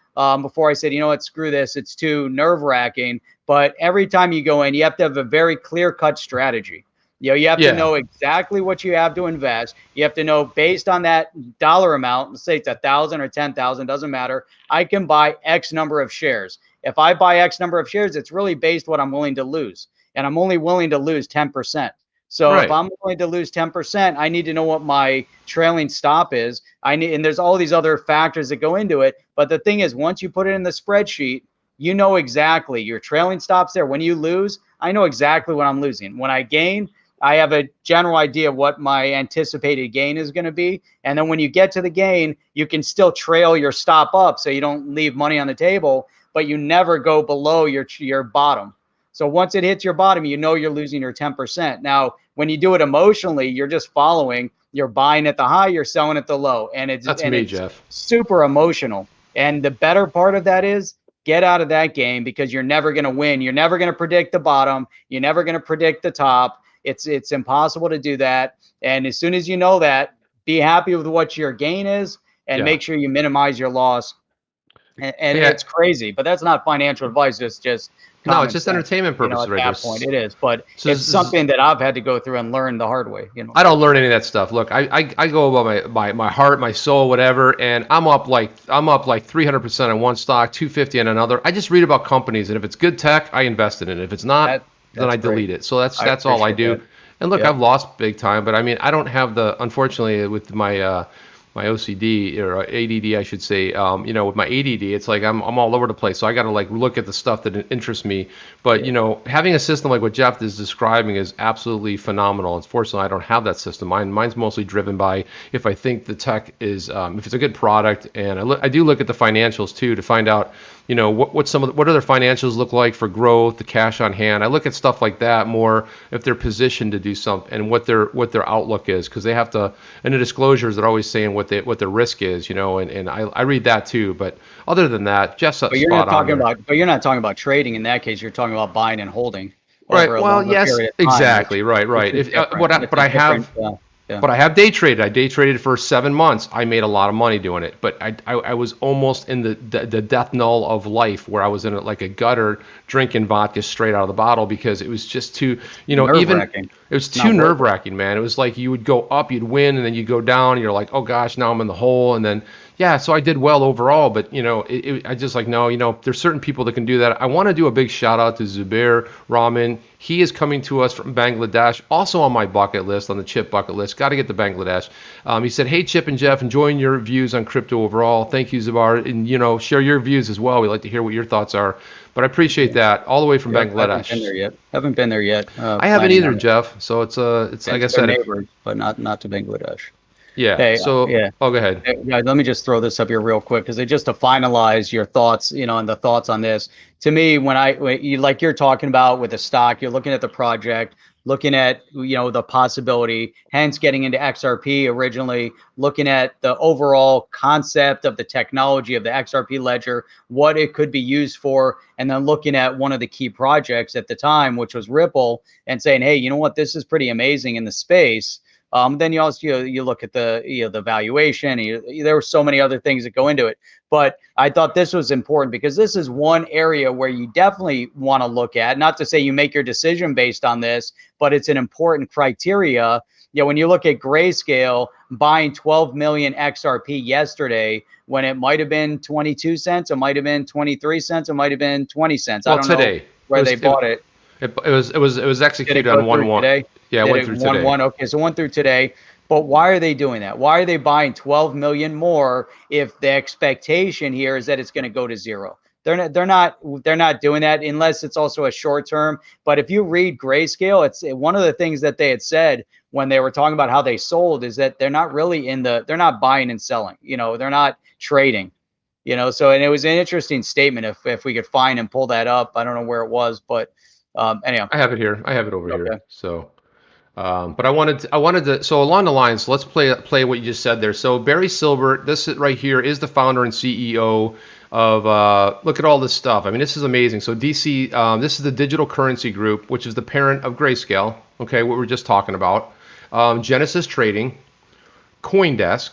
before I said, what, screw this. It's too nerve-wracking. But every time you go in, you have to have a very clear-cut strategy. You have to know exactly what you have to invest. You have to know, based on that dollar amount, let's say it's 1,000 or 10,000, doesn't matter. I can buy X number of shares. If I buy X number of shares, it's really based what I'm willing to lose. And I'm only willing to lose 10%. So if I'm willing to lose 10%, I need to know what my trailing stop is. And there's all these other factors that go into it. But the thing is, once you put it in the spreadsheet, you know exactly your trailing stops there. When you lose, I know exactly what I'm losing. When I gain, I have a general idea of what my anticipated gain is going to be. And then when you get to the gain, you can still trail your stop up so you don't leave money on the table, but you never go below your bottom. So once it hits your bottom, you're losing your 10%. Now, when you do it emotionally, you're just following. You're buying at the high, you're selling at the low. And it's Jeff. Super emotional. And the better part of that is, get out of that game, because you're never going to win. You're never going to predict the bottom. You're never going to predict the top. It's impossible to do that. And as soon as you know that, be happy with what your gain is, and make sure you minimize your loss. And it's crazy, but that's not financial advice. It's just no, it's just entertainment purposes. At that point, it is, but it's something that I've had to go through and learn the hard way. I don't learn any of that stuff. Look, I go by my heart, my soul, whatever, and I'm up like 300% on one stock, 250 on another. I just read about companies, and if it's good tech, I invest in it. If it's not, then I delete it. So that's all I do. And look, I've lost big time, but I don't have unfortunately with my OCD or ADD, I should say, with my ADD, it's like I'm all over the place. So I got to look at the stuff that interests me. But, having a system like what Jeff is describing is absolutely phenomenal. Unfortunately, I don't have that system. Mine's mostly driven by if I think the tech is, if it's a good product. And I do look at the financials too to find out, what do their financials look like for growth, the cash on hand. I look at stuff like that more if they're positioned to do something and what their outlook is, because they have to, and the disclosures they're always saying what their risk is, and I read that too. But other than that, Jeff's spot on. But you're not talking about trading in that case. You're talking about buying and holding. Right. Well, yes, exactly. Right. But I have day traded. I day traded for 7 months. I made a lot of money doing it. But I was almost in the death knell of life, where I was in like a gutter drinking vodka straight out of the bottle, because it was just too, nerve-wracking. It was too nerve-wracking, man. It was like you would go up, you'd win, and then you'd go down, and you're like, oh gosh, now I'm in the hole. And then, so I did well overall, but I just like, no, there's certain people that can do that. I want to do a big shout out to Zubair Rahman. He is coming to us from Bangladesh, also on my bucket list, on the Chip bucket list. Got to get to Bangladesh. He said, hey, Chip and Jeff, enjoying your views on crypto overall. Thank you, Zubair. And, share your views as well. We'd like to hear what your thoughts are. But I appreciate that, all the way from Bangladesh. Haven't been there yet. I haven't either, Jeff. So it's like I said, neighbors, but not to Bangladesh. Yeah. Hey, So, yeah. oh, go ahead. Hey, guys, let me just throw this up here real quick because just to finalize your thoughts, and the thoughts on this. To me, when you like you're talking about with the stock, you're looking at the project, looking at the possibility, hence getting into XRP originally, looking at the overall concept of the technology of the XRP ledger, what it could be used for, and then looking at one of the key projects at the time, which was Ripple, and saying, hey, you know what, this is pretty amazing in the space. Then you also you look at the valuation. There were so many other things that go into it, but I thought this was important because this is one area where you definitely want to look at. Not to say you make your decision based on this, but it's an important criteria. When you look at Grayscale buying 12 million XRP yesterday, when it might have been 22 cents, it might have been 23 cents, it might have been 20 cents. Well, I don't know where they bought it. It was executed on 1/1 today. Yeah, it went through today. 1/1. Okay, so 1 through today. But why are they doing that? Why are they buying 12 million more if the expectation here is that it's going to go to zero? They're not doing that unless it's also a short term. But if you read Grayscale, it's one of the things that they had said when they were talking about how they sold is that they're not really they're not buying and selling. They're not trading. So and it was an interesting statement. If we could find and pull that up, I don't know where it was, but anyhow. I have it here. I have it over here. So. But I wanted to, so along the lines, let's play what you just said there. So Barry Silbert, this right here is the founder and CEO of, look at all this stuff. I mean, this is amazing. So DC, this is the Digital Currency Group, which is the parent of Grayscale. Okay, what we were just talking about. Genesis Trading, CoinDesk,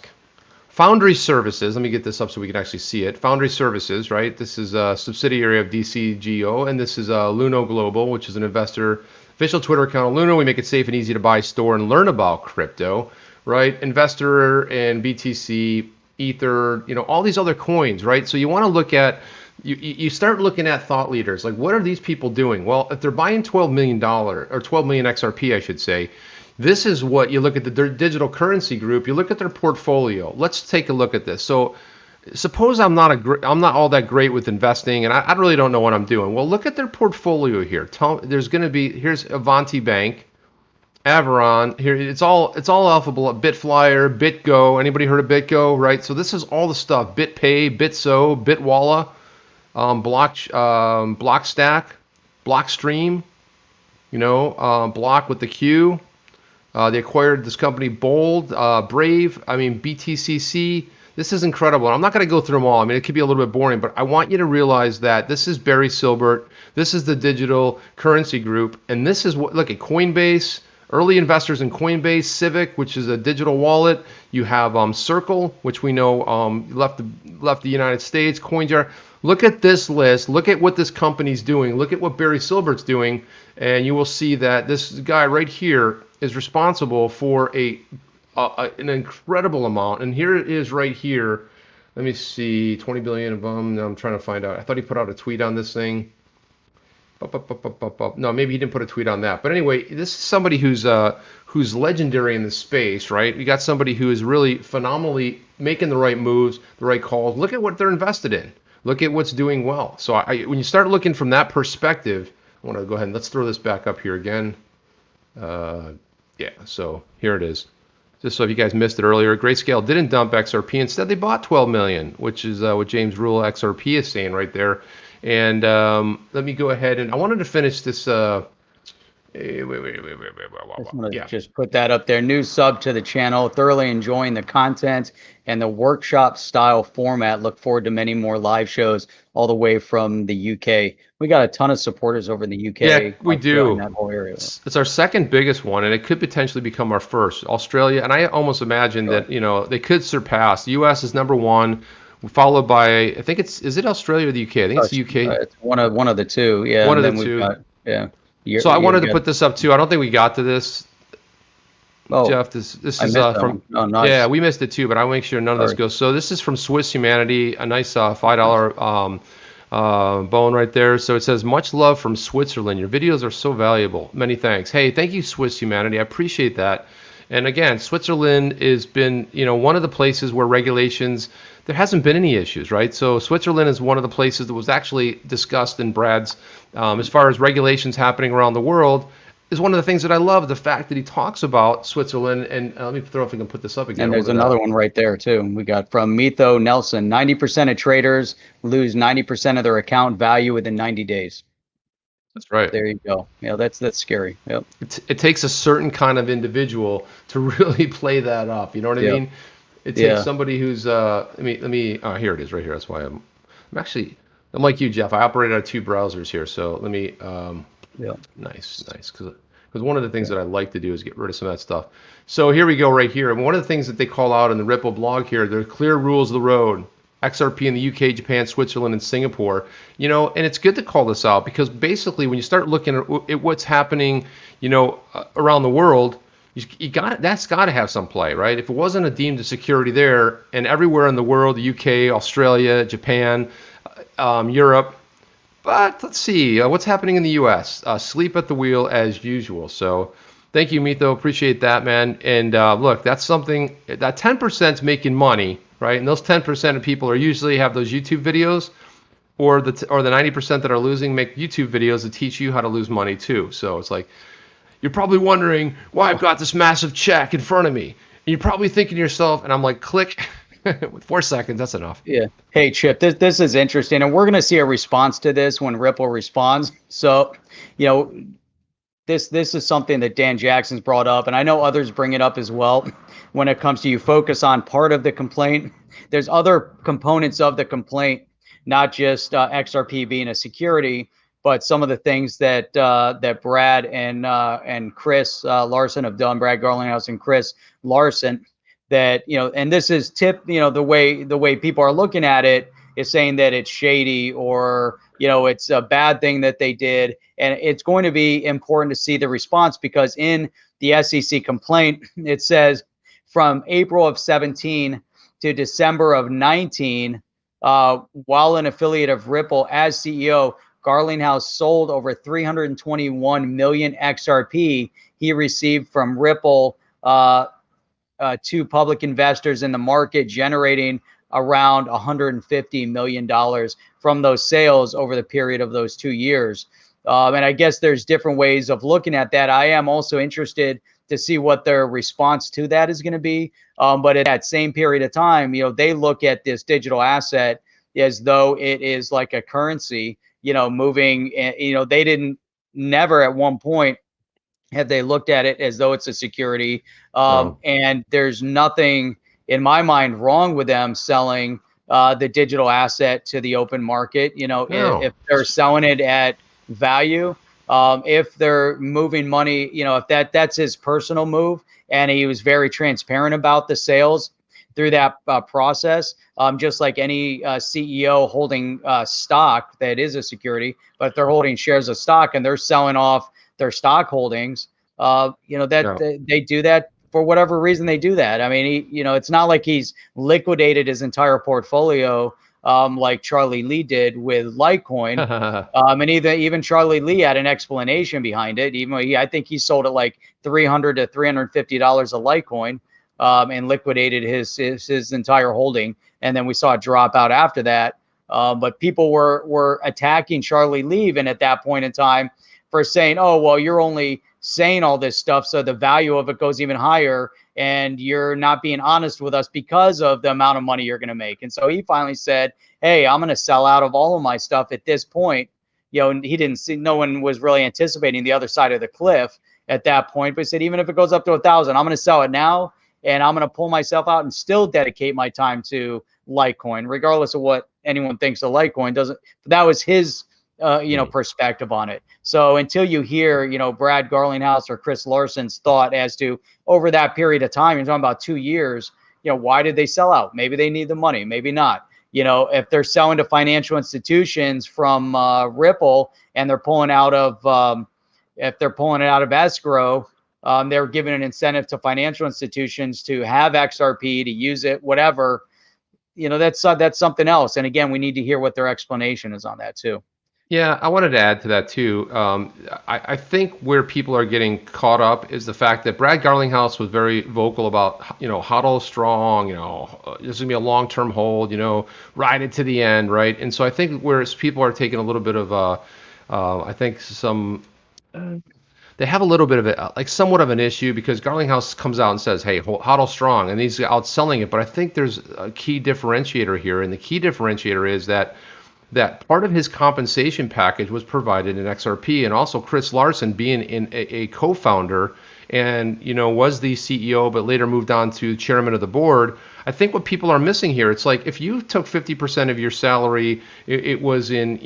Foundry Services. Let me get this up so we can actually see it. Foundry Services, right? This is a subsidiary of DCGO, and this is Luno Global, which is an investor. Official Twitter account of Luno. We make it safe and easy to buy, store, and learn about crypto, right? Investor in BTC, Ether, all these other coins, right? So you want to look at, you start looking at thought leaders. Like, what are these people doing? Well, if they're buying $12 million, or 12 million XRP, I should say, this is what you look at the Digital Currency Group. You look at their portfolio. Let's take a look at this. So suppose I'm not all that great with investing, and I really don't know what I'm doing. Well, look at their portfolio here. Here's Avanti Bank, Avaron. Here it's all alphabet. Bitflyer, BitGo. Anybody heard of BitGo? Right. So this is all the stuff. BitPay, Bitso, Bitwalla, Blockstack, Blockstream. Block with the Q. They acquired this company Bold, Brave. I mean BTCC. This is incredible. I'm not going to go through them all. I mean, it could be a little bit boring, but I want you to realize that this is Barry Silbert. This is the Digital Currency Group. And this is look at Coinbase, early investors in Coinbase, Civic, which is a digital wallet. You have Circle, which we know left the United States, CoinJar. Look at this list. Look at what this company's doing. Look at what Barry Silbert's doing. And you will see that this guy right here is responsible for an incredible amount. And here it is right here. Let me see, 20 billion of them. Now I'm trying to find out. I thought he put out a tweet on this thing. No, maybe he didn't put a tweet on that. But anyway, this is somebody who's legendary in the space, right? You got somebody who is really phenomenally making the right moves, the right calls. Look at what they're invested in. Look at what's doing well. So when you start looking from that perspective, I want to go ahead and let's throw this back up here again. Yeah, so here it is. Just so if you guys missed it earlier, Grayscale didn't dump XRP. Instead, they bought 12 million, which is what James Rule XRP is saying right there. And let me go ahead and I wanted to finish this. Just put that up there. New sub to the channel. Thoroughly enjoying the content and the workshop style format. Look forward to many more live shows all the way from the UK. We got a ton of supporters over in the UK. Yeah, we do. In that whole area. It's our second biggest one, and it could potentially become our first. Australia, and I almost imagine that they could surpass. The US is number one, followed by I think is it Australia or the UK? I think it's the UK. It's one of the two. Yeah, one of the two. So I wanted to put this up too. I don't think we got to this. Oh, Jeff, this is from. Oh, nice. Yeah, we missed it too, but I'll make sure none of this goes. So this is from Swiss Humanity, a nice $5 bone right there. So it says, much love from Switzerland. Your videos are so valuable. Many thanks. Hey, thank you, Swiss Humanity. I appreciate that. And again, Switzerland has been, one of the places where regulations, there hasn't been any issues, right? So Switzerland is one of the places that was actually discussed in Brad's, as far as regulations happening around the world. is one of the things that I love, the fact that he talks about Switzerland. And let me throw if we can put this up again. And there's another one right there too. We got from Mitho Nelson, 90% of traders lose 90% of their account value within 90 days. That's right. There you go. Yeah, that's scary. Yep. It takes a certain kind of individual to really play that up. You know what I mean? It takes somebody who's let me oh, here it is right here. That's why I'm like you, Jeff. I operate out of 2 browsers here. So let me nice because one of the things that I like to do is get rid of some of that stuff. So here we go right here. And one of the things that they call out in the Ripple blog here, there are clear rules of the road. XRP in the UK, Japan, Switzerland, and Singapore, you know, and it's good to call this out because basically when you start looking at what's happening, you know, around the world, that's got to have some play, right? If it wasn't a deemed a security there, and everywhere in the world, the UK, Australia, Japan, Europe, but let's see what's happening in the US. Sleep at the wheel as usual. So thank you, Mitho. Appreciate that, man. And look, that's something that 10% is making money. Right, and those 10% of people are usually have those YouTube videos, or the 90% that are losing make YouTube videos that teach you how to lose money too. So it's like you're probably wondering why I've got this massive check in front of me, and you're probably thinking to yourself, and I'm like, click, with 4 seconds, that's enough. Yeah. Hey, Chip, this is interesting, and we're going to see a response to this when Ripple responds. So, you know, this is something that Dan Jackson's brought up, and I know others bring it up as well. When it comes to you focus on part of the complaint, there's other components of the complaint, not just XRP being a security, but some of the things that that Brad and Chris Larsen have done, Brad Garlinghouse and Chris Larsen, that, you know, and this is the way people are looking at it is saying that it's shady or, you know, it's a bad thing that they did. And it's going to be important to see the response because in the SEC complaint, it says from April of 17 to December of 19, while an affiliate of Ripple as CEO, Garlinghouse sold over 321 million XRP he received from Ripple to public investors in the market, generating around $150 million from those sales over the period of those 2 years. And I guess there's different ways of looking at that. I am also interested to see what their response to that is going to be. But at that same period of time, you know, they look at this digital asset as though it is like a currency, you know, moving, you know, they didn't never at one point have they looked at it as though it's a security. And there's nothing in my mind wrong with them selling the digital asset to the open market. You know, if they're selling it at value, if they're moving money, you know, if that's his personal move, and he was very transparent about the sales through that process, just like any CEO holding stock that is a security, but if they're holding shares of stock and they're selling off their stock holdings, you know, they do that for whatever reason they do that. I mean, you know, it's not like he's liquidated his entire portfolio like Charlie Lee did with Litecoin. And even Charlie Lee had an explanation behind it. Even though I think he sold it like $300 to $350 a Litecoin and liquidated his entire holding. And then we saw it drop out after that. But people were attacking Charlie Lee even at that point in time for saying, oh, well, you're only saying all this stuff so the value of it goes even higher, and you're not being honest with us because of the amount of money you're going to make. And so he finally said, hey, I'm going to sell out of all of my stuff at this point. You know, and he didn't see, no one was really anticipating the other side of the cliff at that point, but he said, even if it goes up to 1,000, I'm going to sell it now, and I'm going to pull myself out and still dedicate my time to Litecoin, regardless of what anyone thinks of Litecoin. That was his you know, perspective on it. So until you hear, you know, Brad Garlinghouse or Chris Larsen's thought as to over that period of time, you're talking about 2 years, you know, why did they sell out? Maybe they need the money, maybe not. You know, if they're selling to financial institutions from Ripple and they're pulling out of, if they're pulling it out of escrow, they're giving an incentive to financial institutions to have XRP, to use it, whatever. You know, that's something else. And again, we need to hear what their explanation is on that too. Yeah, I wanted to add to that too. I think where people are getting caught up is the fact that Brad Garlinghouse was very vocal about, you know, hodl strong, you know, this is going to be a long-term hold, you know, ride it to the end, right? And so I think whereas people are taking a little bit of, I think they they have a little bit of it, like somewhat of an issue, because Garlinghouse comes out and says, hey, hodl strong, and he's out selling it. But I think there's a key differentiator here, and the key differentiator is that part of his compensation package was provided in XRP, and also Chris Larsen being a co-founder and was the CEO, but later moved on to chairman of the board. I think what people are missing here, it's like if you took 50% of your salary, it was in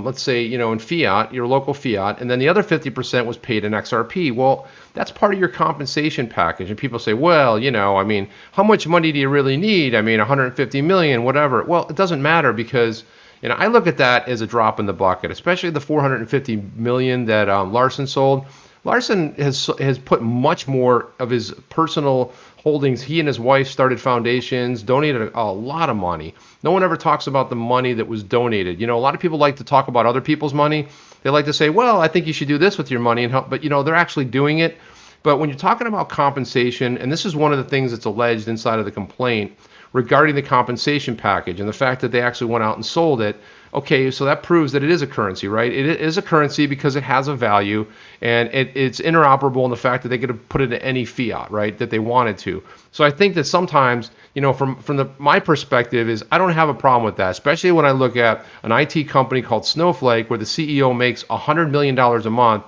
let's say in fiat, your local fiat, and then the other 50% was paid in XRP. Well, that's part of your compensation package, and people say, well, I mean, how much money do you really need? I mean, 150 million, whatever. Well, it doesn't matter, because I look at that as a drop in the bucket, especially the 450 million that Larsen sold. Larsen has put much more of his personal holdings. He and his wife started foundations, donated a lot of money. No one ever talks about the money that was donated. A lot of people like to talk about other people's money. They like to say, well, I think you should do this with your money and help, but they're actually doing it. But when you're talking about compensation, and this is one of the things that's alleged inside of the complaint regarding the compensation package and the fact that they actually went out and sold it. Okay, so that proves that it is a currency, right? It is a currency because it has a value, and it's interoperable in the fact that they could have put it in any fiat, right, that they wanted to. So I think that sometimes, from my perspective, is I don't have a problem with that, especially when I look at an IT company called Snowflake, where the CEO makes $100 million a month,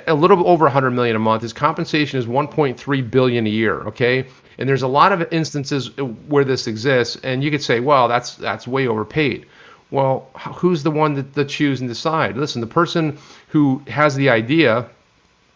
a little over $100 million a month. His compensation is $1.3 billion a year, okay? And there's a lot of instances where this exists, and you could say, well, that's way overpaid. Well, who's the one that choose and decide? Listen, the person who has the idea,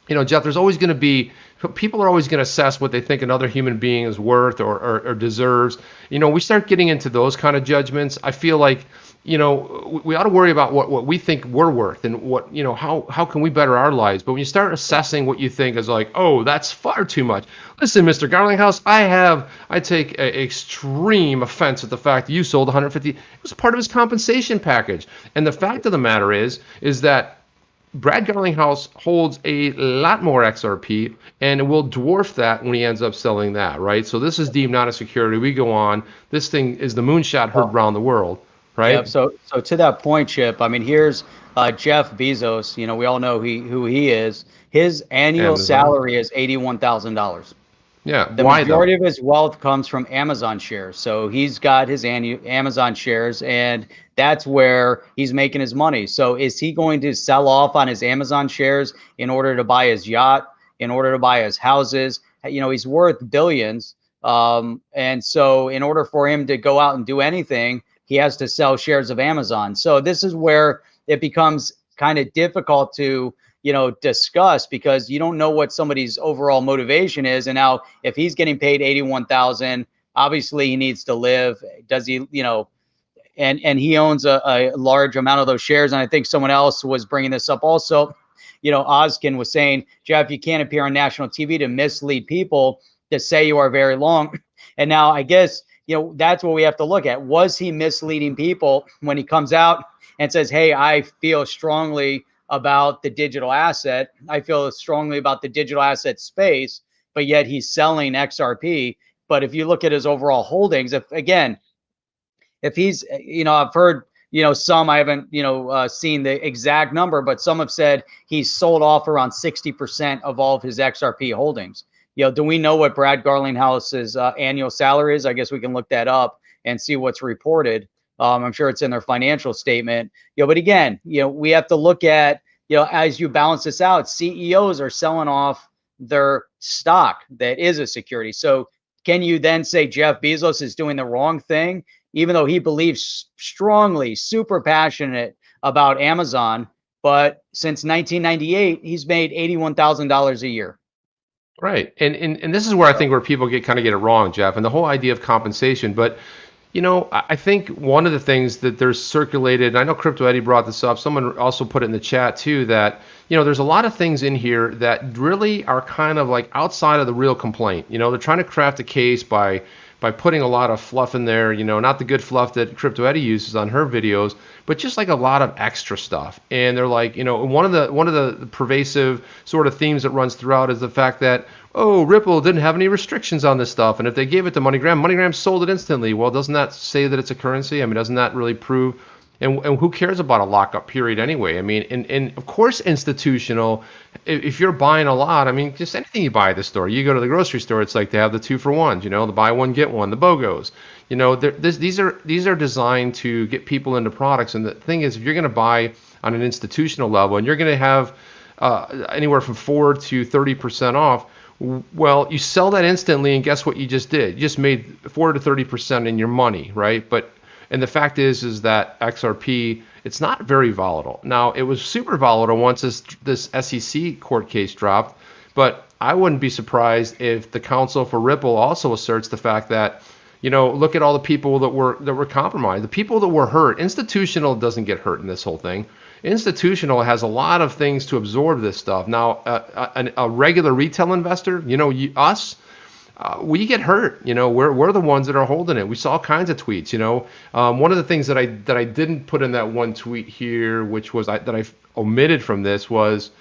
Jeff, there's always going to be, people are always going to assess what they think another human being is worth or deserves. We start getting into those kind of judgments. I feel like, we ought to worry about what we think we're worth and what, how can we better our lives. But when you start assessing what you think is like, oh, that's far too much. Listen, Mr. Garlinghouse, I take extreme offense at the fact that you sold 150. It was part of his compensation package. And the fact of the matter is that Brad Garlinghouse holds a lot more XRP, and it will dwarf that when he ends up selling that, right? So this is deemed not a security. We go on. This thing is the moonshot heard around the world. Right. Yep. So to that point, Chip, I mean, here's Jeff Bezos. We all know who he is. His annual salary is $81,000. Yeah. The majority of his wealth comes from Amazon shares. So he's got his annual Amazon shares, and that's where he's making his money. So is he going to sell off on his Amazon shares in order to buy his yacht, in order to buy his houses? He's worth billions. And so in order for him to go out and do anything, he has to sell shares of Amazon. So this is where it becomes kind of difficult to, discuss, because you don't know what somebody's overall motivation is. And now if he's getting paid 81,000, obviously he needs to live. Does he, and he owns a large amount of those shares. And I think someone else was bringing this up also. Ozkin was saying, Jeff, you can't appear on national TV to mislead people to say you are very long. And now I guess, that's what we have to look at. Was he misleading people when he comes out and says, hey, I feel strongly about the digital asset. I feel strongly about the digital asset space, but yet he's selling XRP. But if you look at his overall holdings, if he's, I've heard, some, I haven't, seen the exact number, but some have said he's sold off around 60% of all of his XRP holdings. Do we know what Brad Garlinghouse's annual salary is? I guess we can look that up and see what's reported. I'm sure it's in their financial statement. But again, we have to look at, as you balance this out, CEOs are selling off their stock that is a security. So can you then say Jeff Bezos is doing the wrong thing, even though he believes strongly, super passionate about Amazon, but since 1998, he's made $81,000 a year. Right. And this is where I think where people get it wrong, Jeff, and the whole idea of compensation. But, I think one of the things that there's circulated, and I know Crypto Eddie brought this up, someone also put it in the chat too, that, there's a lot of things in here that really are kind of like outside of the real complaint. They're trying to craft a case by putting a lot of fluff in there, not the good fluff that Crypto Eddie uses on her videos, but just like a lot of extra stuff. And they're like, one of the pervasive sort of themes that runs throughout is the fact that, oh, Ripple didn't have any restrictions on this stuff, and if they gave it to MoneyGram sold it instantly. Well, doesn't that say that it's a currency? I mean, doesn't that really prove And who cares about a lockup period anyway? I mean, and of course, institutional, if you're buying a lot, I mean, just anything you buy at the store, you go to the grocery store, it's like they have the 2-for-1s, the buy one, get one, the BOGOs. These are designed to get people into products. And the thing is, if you're going to buy on an institutional level and you're going to have anywhere from 4 to 30% off, well, you sell that instantly, and guess what you just did? You just made 4 to 30% in your money, right? And the fact is that XRP, it's not very volatile. Now, it was super volatile once this SEC court case dropped, but I wouldn't be surprised if the counsel for Ripple also asserts the fact that, look at all the people that were compromised, the people that were hurt. Institutional doesn't get hurt in this whole thing. Institutional has a lot of things to absorb this stuff. Now, a regular retail investor, us, we get hurt. We're the ones that are holding it. We saw all kinds of tweets. One of the things that I didn't put in that one tweet here, which was that I omitted from this, was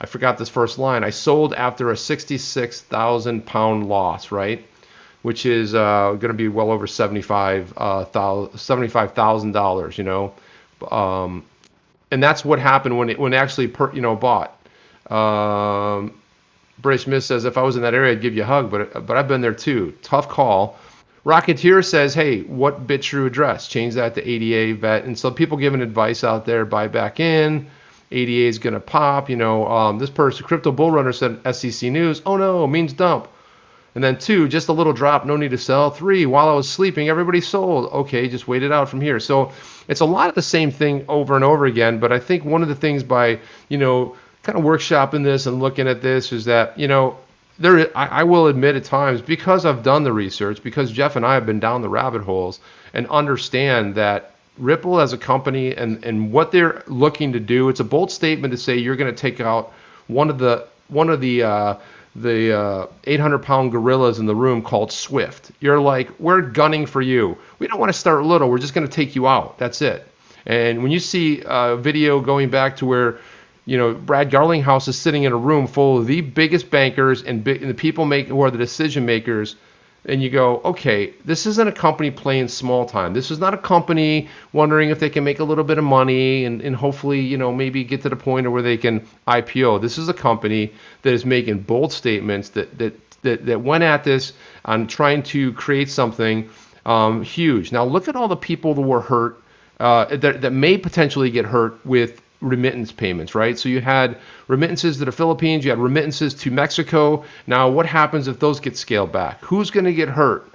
I forgot this first line. I sold after a 66,000 pound loss, right? Which is going to be well over $75,000. And that's what happened when it actually bought. British Miss says, if I was in that area, I'd give you a hug, but I've been there too. Tough call. Rocketeer says, hey, what BitTrue address? Change that to ADA vet. And so people giving advice out there, buy back in. ADA is going to pop. This person, Crypto Bull Runner, said SEC News. Oh no, means dump. And then 2, just a little drop, no need to sell. 3, while I was sleeping, everybody sold. Okay, just wait it out from here. So it's a lot of the same thing over and over again. But I think one of the things by, kind of workshopping this and looking at this is that, I will admit at times, because I've done the research, because Jeff and I have been down the rabbit holes and understand that Ripple as a company and what they're looking to do, it's a bold statement to say you're going to take out one of the 800-pound gorillas in the room called Swift. You're like, we're gunning for you. We don't want to start little. We're just going to take you out. That's it. And when you see a video going back to where, Brad Garlinghouse is sitting in a room full of the biggest bankers and the people who are the decision makers, and you go, okay, this isn't a company playing small time. This is not a company wondering if they can make a little bit of money and hopefully, maybe get to the point where they can IPO. This is a company that is making bold statements that went at this on trying to create something huge. Now, look at all the people that were hurt, that may potentially get hurt with remittance payments, right? So you had remittances to the Philippines, you had remittances to Mexico. Now, what happens if those get scaled back? Who's going to get hurt?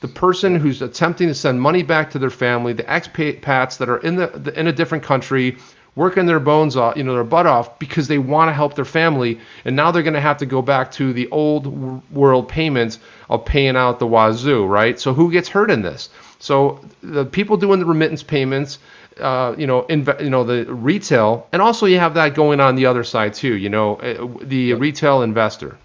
The person who's attempting to send money back to their family, the expats that are in a different country, working their bones off, their butt off because they want to help their family, and now they're going to have to go back to the old world payments of paying out the wazoo, right? So who gets hurt in this? So the people doing the remittance payments, the retail, and also you have that going on the other side too, the retail investor.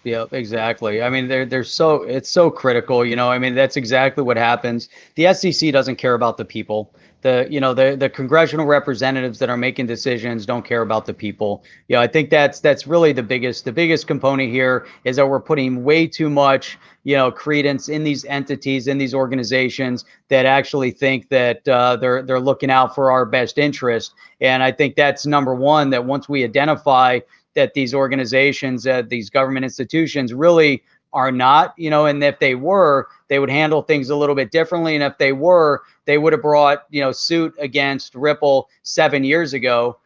Yeah, exactly. I mean, it's so critical, I mean, that's exactly what happens. The SEC doesn't care about the people. The congressional representatives that are making decisions don't care about the people. I think that's really the biggest component here is that we're putting way too much, credence in these entities, in these organizations that actually think that they're looking out for our best interest. And I think that's number one, that once we identify that these organizations, these government institutions really are not, and if they were, they would handle things a little bit differently. And if they were, they would have brought, suit against Ripple 7 years ago,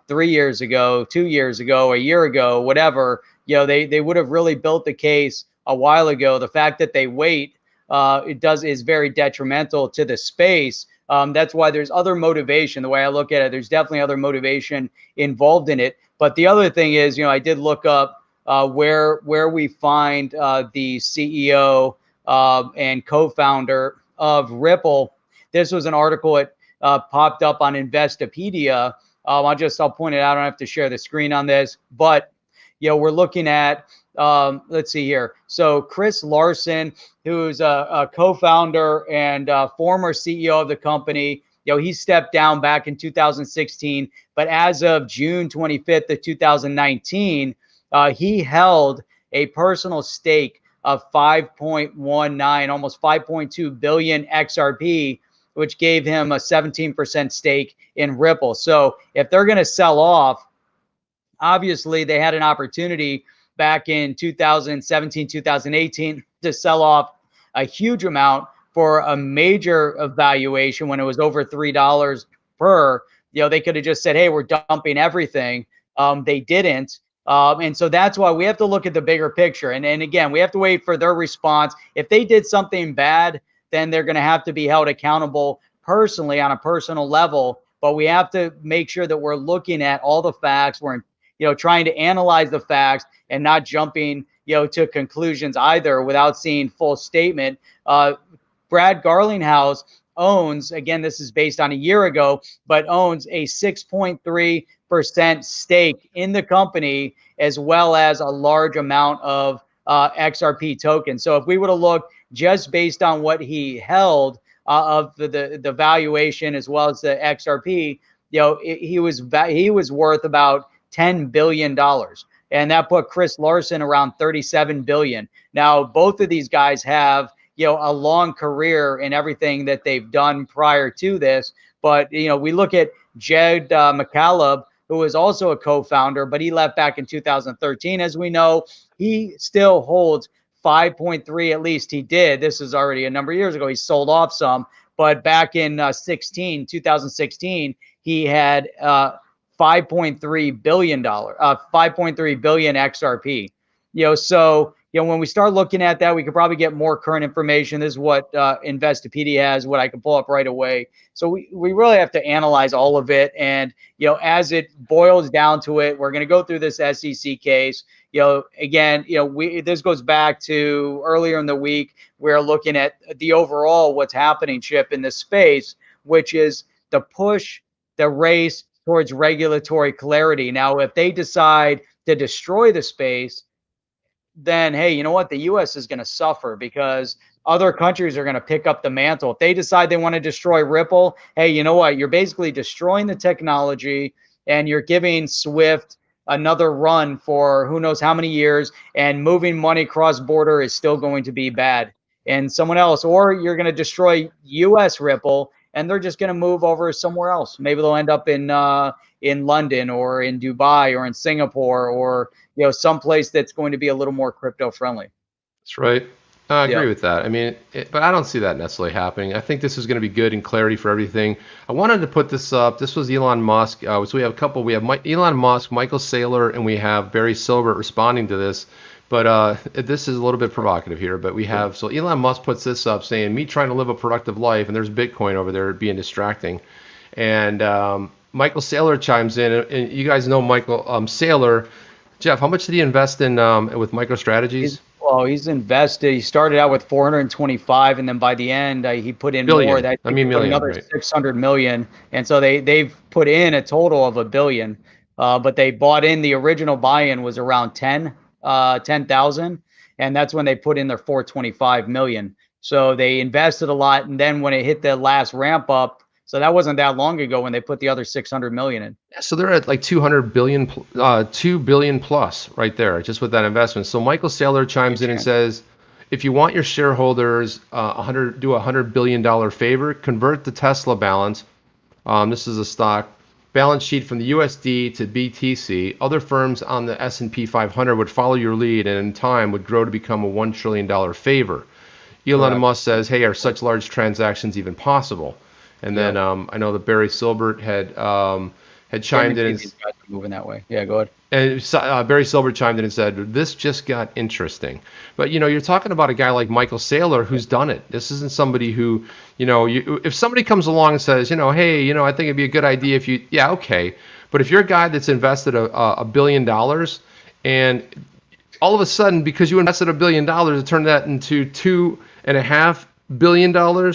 3 years ago, 2 years ago, a year ago, whatever. They would have really built the case a while ago. The fact that they wait, is very detrimental to the space. That's why there's other motivation. The way I look at it, there's definitely other motivation involved in it. But the other thing is, I did look up where we find the CEO and co-founder of Ripple. This was an article that popped up on Investopedia. I'll point it out. I don't have to share the screen on this, but we're looking at let's see here. So Chris Larsen, who's a co-founder and former CEO of the company, he stepped down back in 2016, but as of June 25th of 2019, he held a personal stake of 5.19, almost 5.2 billion XRP, which gave him a 17% stake in Ripple. So if they're going to sell off, obviously they had an opportunity back in 2017, 2018 to sell off a huge amount for a major valuation when it was over $3 per. They could have just said, hey, we're dumping everything. They didn't. And so that's why we have to look at the bigger picture. And again, we have to wait for their response. If they did something bad, then they're going to have to be held accountable personally on a personal level. But we have to make sure that we're looking at all the facts. We're trying to analyze the facts and not jumping to conclusions either without seeing full statement. Brad Garlinghouse owns, again, this is based on a year ago, but owns a 6.3% stake in the company, as well as a large amount of XRP tokens. So if we were to look just based on what he held of the valuation as well as the XRP, he was worth about $10 billion. And that put Chris Larsen around $37 billion. Now, both of these guys have a long career in everything that they've done prior to this. But, we look at Jed McCaleb, who was also a co-founder, but he left back in 2013. As we know, he still holds 5.3, at least he did. This is already a number of years ago. He sold off some, but back in 2016, he had $5.3 billion XRP. So when we start looking at that, we could probably get more current information. This is what Investopedia has, what I can pull up right away. So we really have to analyze all of it. And, as it boils down to it, we're going to go through this SEC case. Again, this goes back to earlier in the week. We're looking at the overall what's happening, Chip, in this space, which is the push, the race towards regulatory clarity. Now, if they decide to destroy the space, then, hey, you know what? The U.S. is going to suffer because other countries are going to pick up the mantle. If they decide they want to destroy Ripple, hey, you know what? You're basically destroying the technology and you're giving SWIFT another run for who knows how many years, and moving money cross-border is still going to be bad. And someone else, or you're going to destroy U.S. Ripple and they're just going to move over somewhere else. Maybe they'll end up in London or in Dubai or in Singapore or someplace that's going to be a little more crypto friendly. That's right. I agree with that. I mean, but I don't see that necessarily happening. I think this is going to be good and clarity for everything. I wanted to put this up. This was Elon Musk. So we have a couple. We have Elon Musk, Michael Saylor, and we have Barry Silbert responding to this. But this is a little bit provocative here. But we have, so Elon Musk puts this up saying, me trying to live a productive life, and there's Bitcoin over there being distracting. And Michael Saylor chimes in. And you guys know Michael Saylor. Jeff, how much did he invest in with MicroStrategies? He's invested. He started out with 425, and then by the end, he put in billion. more. That million, another right. 600 million, and so they've put in a total of $1 billion. But they bought in, the original buy-in was around 10,000, and that's when they put in their 425 million. So they invested a lot, and then when it hit the last ramp up, so that wasn't that long ago when they put the other 600 million in. So they're at like 200 billion, 2 billion plus right there, just with that investment. So Michael Saylor chimes in and says, if you want your shareholders do $100 billion favor, convert the Tesla balance. This is a stock balance sheet from the USD to BTC. Other firms on the S&P 500 would follow your lead and in time would grow to become a $1 trillion favor. Elon Musk says, hey, are such large transactions even possible? And then I know that Barry Silbert had chimed in and moving that way. Yeah, go ahead. And Barry Silbert chimed in and said, this just got interesting. But, you're talking about a guy like Michael Saylor who's done it. This isn't somebody who, if somebody comes along and says, hey, I think it'd be a good idea if you, yeah, okay. But if you're a guy that's invested $1 billion and all of a sudden, because you invested $1 billion, it turned that into $2.5 billion.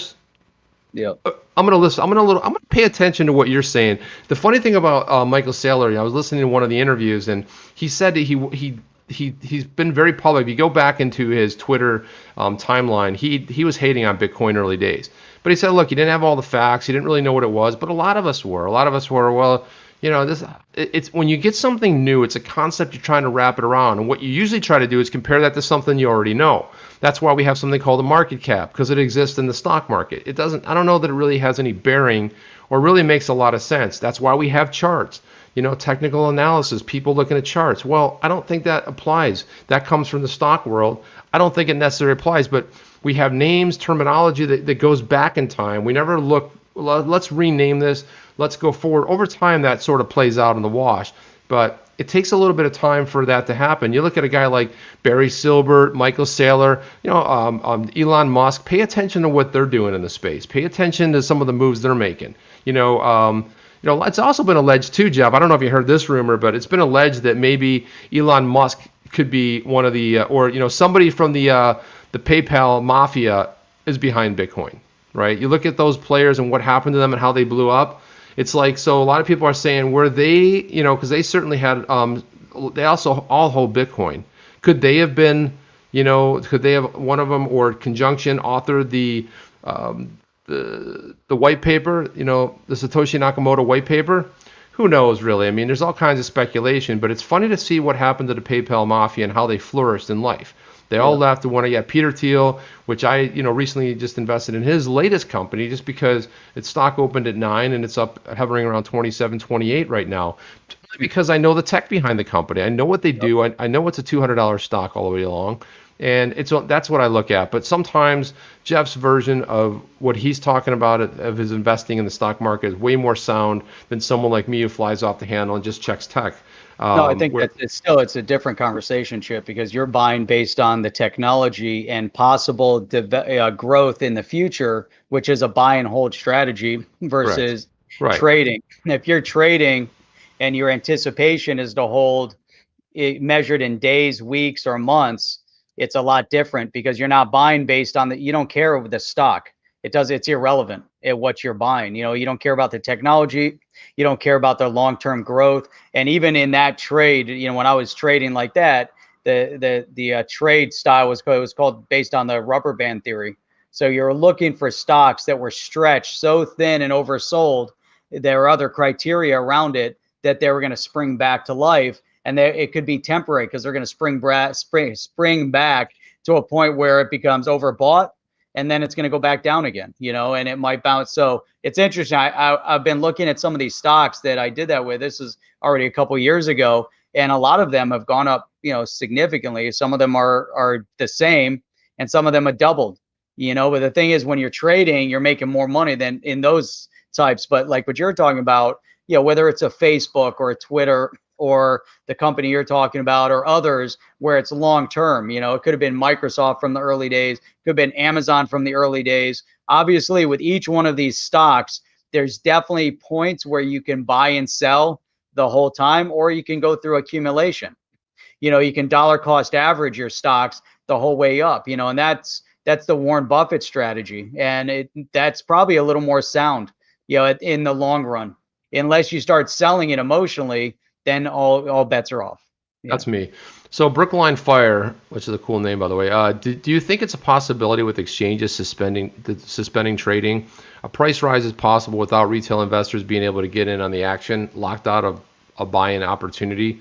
Yeah. I'm gonna pay attention to what you're saying. The funny thing about Michael Saylor, I was listening to one of the interviews, and he said that he's been very public. If you go back into his Twitter timeline, he was hating on Bitcoin early days. But he said, look, he didn't have all the facts. He didn't really know what it was. But a lot of us were. Well, it's when you get something new, it's a concept you're trying to wrap it around. And what you usually try to do is compare that to something you already know. That's why we have something called a market cap, because it exists in the stock market. I don't know that it really has any bearing or really makes a lot of sense. That's why we have charts. Technical analysis, people looking at charts. Well, I don't think that applies. That comes from the stock world. I don't think it necessarily applies, but we have names, terminology that goes back in time. We never look, let's rename this, let's go forward. Over time, that sort of plays out in the wash, but it takes a little bit of time for that to happen. You look at a guy like Barry Silbert, Michael Saylor, Elon Musk. Pay attention to what they're doing in the space. Pay attention to some of the moves they're making. It's also been alleged too, Jeff. I don't know if you heard this rumor, but it's been alleged that maybe Elon Musk could be one of the, somebody from the PayPal mafia is behind Bitcoin, right? You look at those players and what happened to them and how they blew up. It's like, so a lot of people are saying, were they, because they certainly had, they also all hold Bitcoin. Could they have been, could they have, one of them or conjunction authored the white paper, the Satoshi Nakamoto white paper? Who knows, really? I mean, there's all kinds of speculation, but it's funny to see what happened to the PayPal mafia and how they flourished in life. They all left. Peter Thiel, which I, recently just invested in his latest company just because its stock opened at 9 and it's up hovering around 27, 28 right now. Because I know the tech behind the company. I know what they do. I know it's a $200 stock all the way along. And that's what I look at. But sometimes Jeff's version of what he's talking about of his investing in the stock market is way more sound than someone like me who flies off the handle and just checks tech. No, I think that it's a different conversation, Chip, because you're buying based on the technology and possible growth in the future, which is a buy and hold strategy versus trading. If you're trading and your anticipation is to hold it measured in days, weeks, or months, it's a lot different because you're not buying based on you don't care over the stock. It's irrelevant at what you're buying. You don't care about the technology. You don't care about the long-term growth. And even in that trade, when I was trading like that, the trade style was called based on the rubber band theory. So you're looking for stocks that were stretched so thin and oversold. There are other criteria around it that they were going to spring back to life. And it could be temporary because they're going to spring back to a point where it becomes overbought. And then it's going to go back down again, and it might bounce. So it's interesting. I've been looking at some of these stocks that I did that with. This is already a couple of years ago. And a lot of them have gone up, significantly. Some of them are the same and some of them have doubled, but the thing is when you're trading, you're making more money than in those types. But like what you're talking about, whether it's a Facebook or a Twitter or the company you're talking about or others where it's long term, it could have been Microsoft from the early days, could have been Amazon from the early days. Obviously, with each one of these stocks, there's definitely points where you can buy and sell the whole time, or you can go through accumulation. You can dollar cost average your stocks the whole way up, and that's the Warren Buffett strategy. And that's probably a little more sound, in the long run, unless you start selling it emotionally. Then all bets are off. That's me. So Brookline Fire, which is a cool name, by the way. Do you think it's a possibility with exchanges suspending trading? A price rise is possible without retail investors being able to get in on the action, locked out of a buy-in opportunity.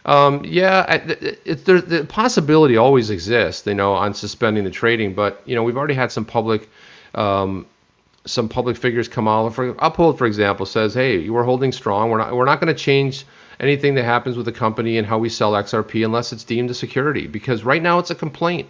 The possibility always exists, on suspending the trading. But we've already had some public figures come out. Uphold, for example, says, "Hey, we're holding strong. We're not going to change anything that happens with the company and how we sell XRP unless it's deemed a security, because right now it's a complaint.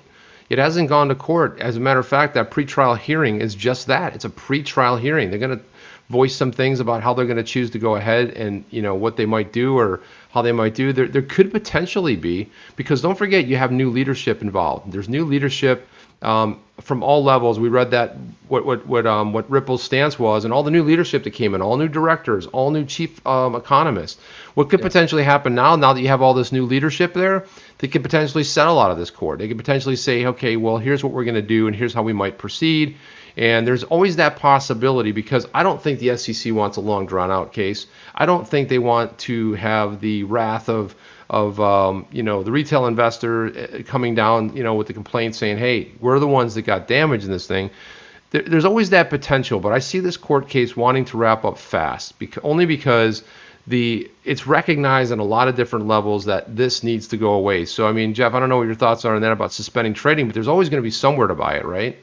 It hasn't gone to court. As a matter of fact, that pretrial hearing is just that. It's a pretrial hearing. They're going to voice some things about how they're going to choose to go ahead and what they might do or how they might do. There could potentially be, because don't forget you have new leadership involved. There's new leadership from all levels. We read that what Ripple's stance was, and all the new leadership that came in, all new directors, all new chief economists. What could potentially happen now that you have all this new leadership there? They could potentially settle out of this court. They could potentially say, okay, well, here's what we're going to do, and here's how we might proceed. And there's always that possibility, because I don't think the SEC wants a long, drawn-out case. I don't think they want to have the wrath of the retail investor coming down, with the complaint saying, hey, we're the ones that got damaged in this thing. There's always that potential, but I see this court case wanting to wrap up fast, only because it's recognized on a lot of different levels that this needs to go away. So, I mean, Jeff, I don't know what your thoughts are on that about suspending trading, but there's always going to be somewhere to buy it, right?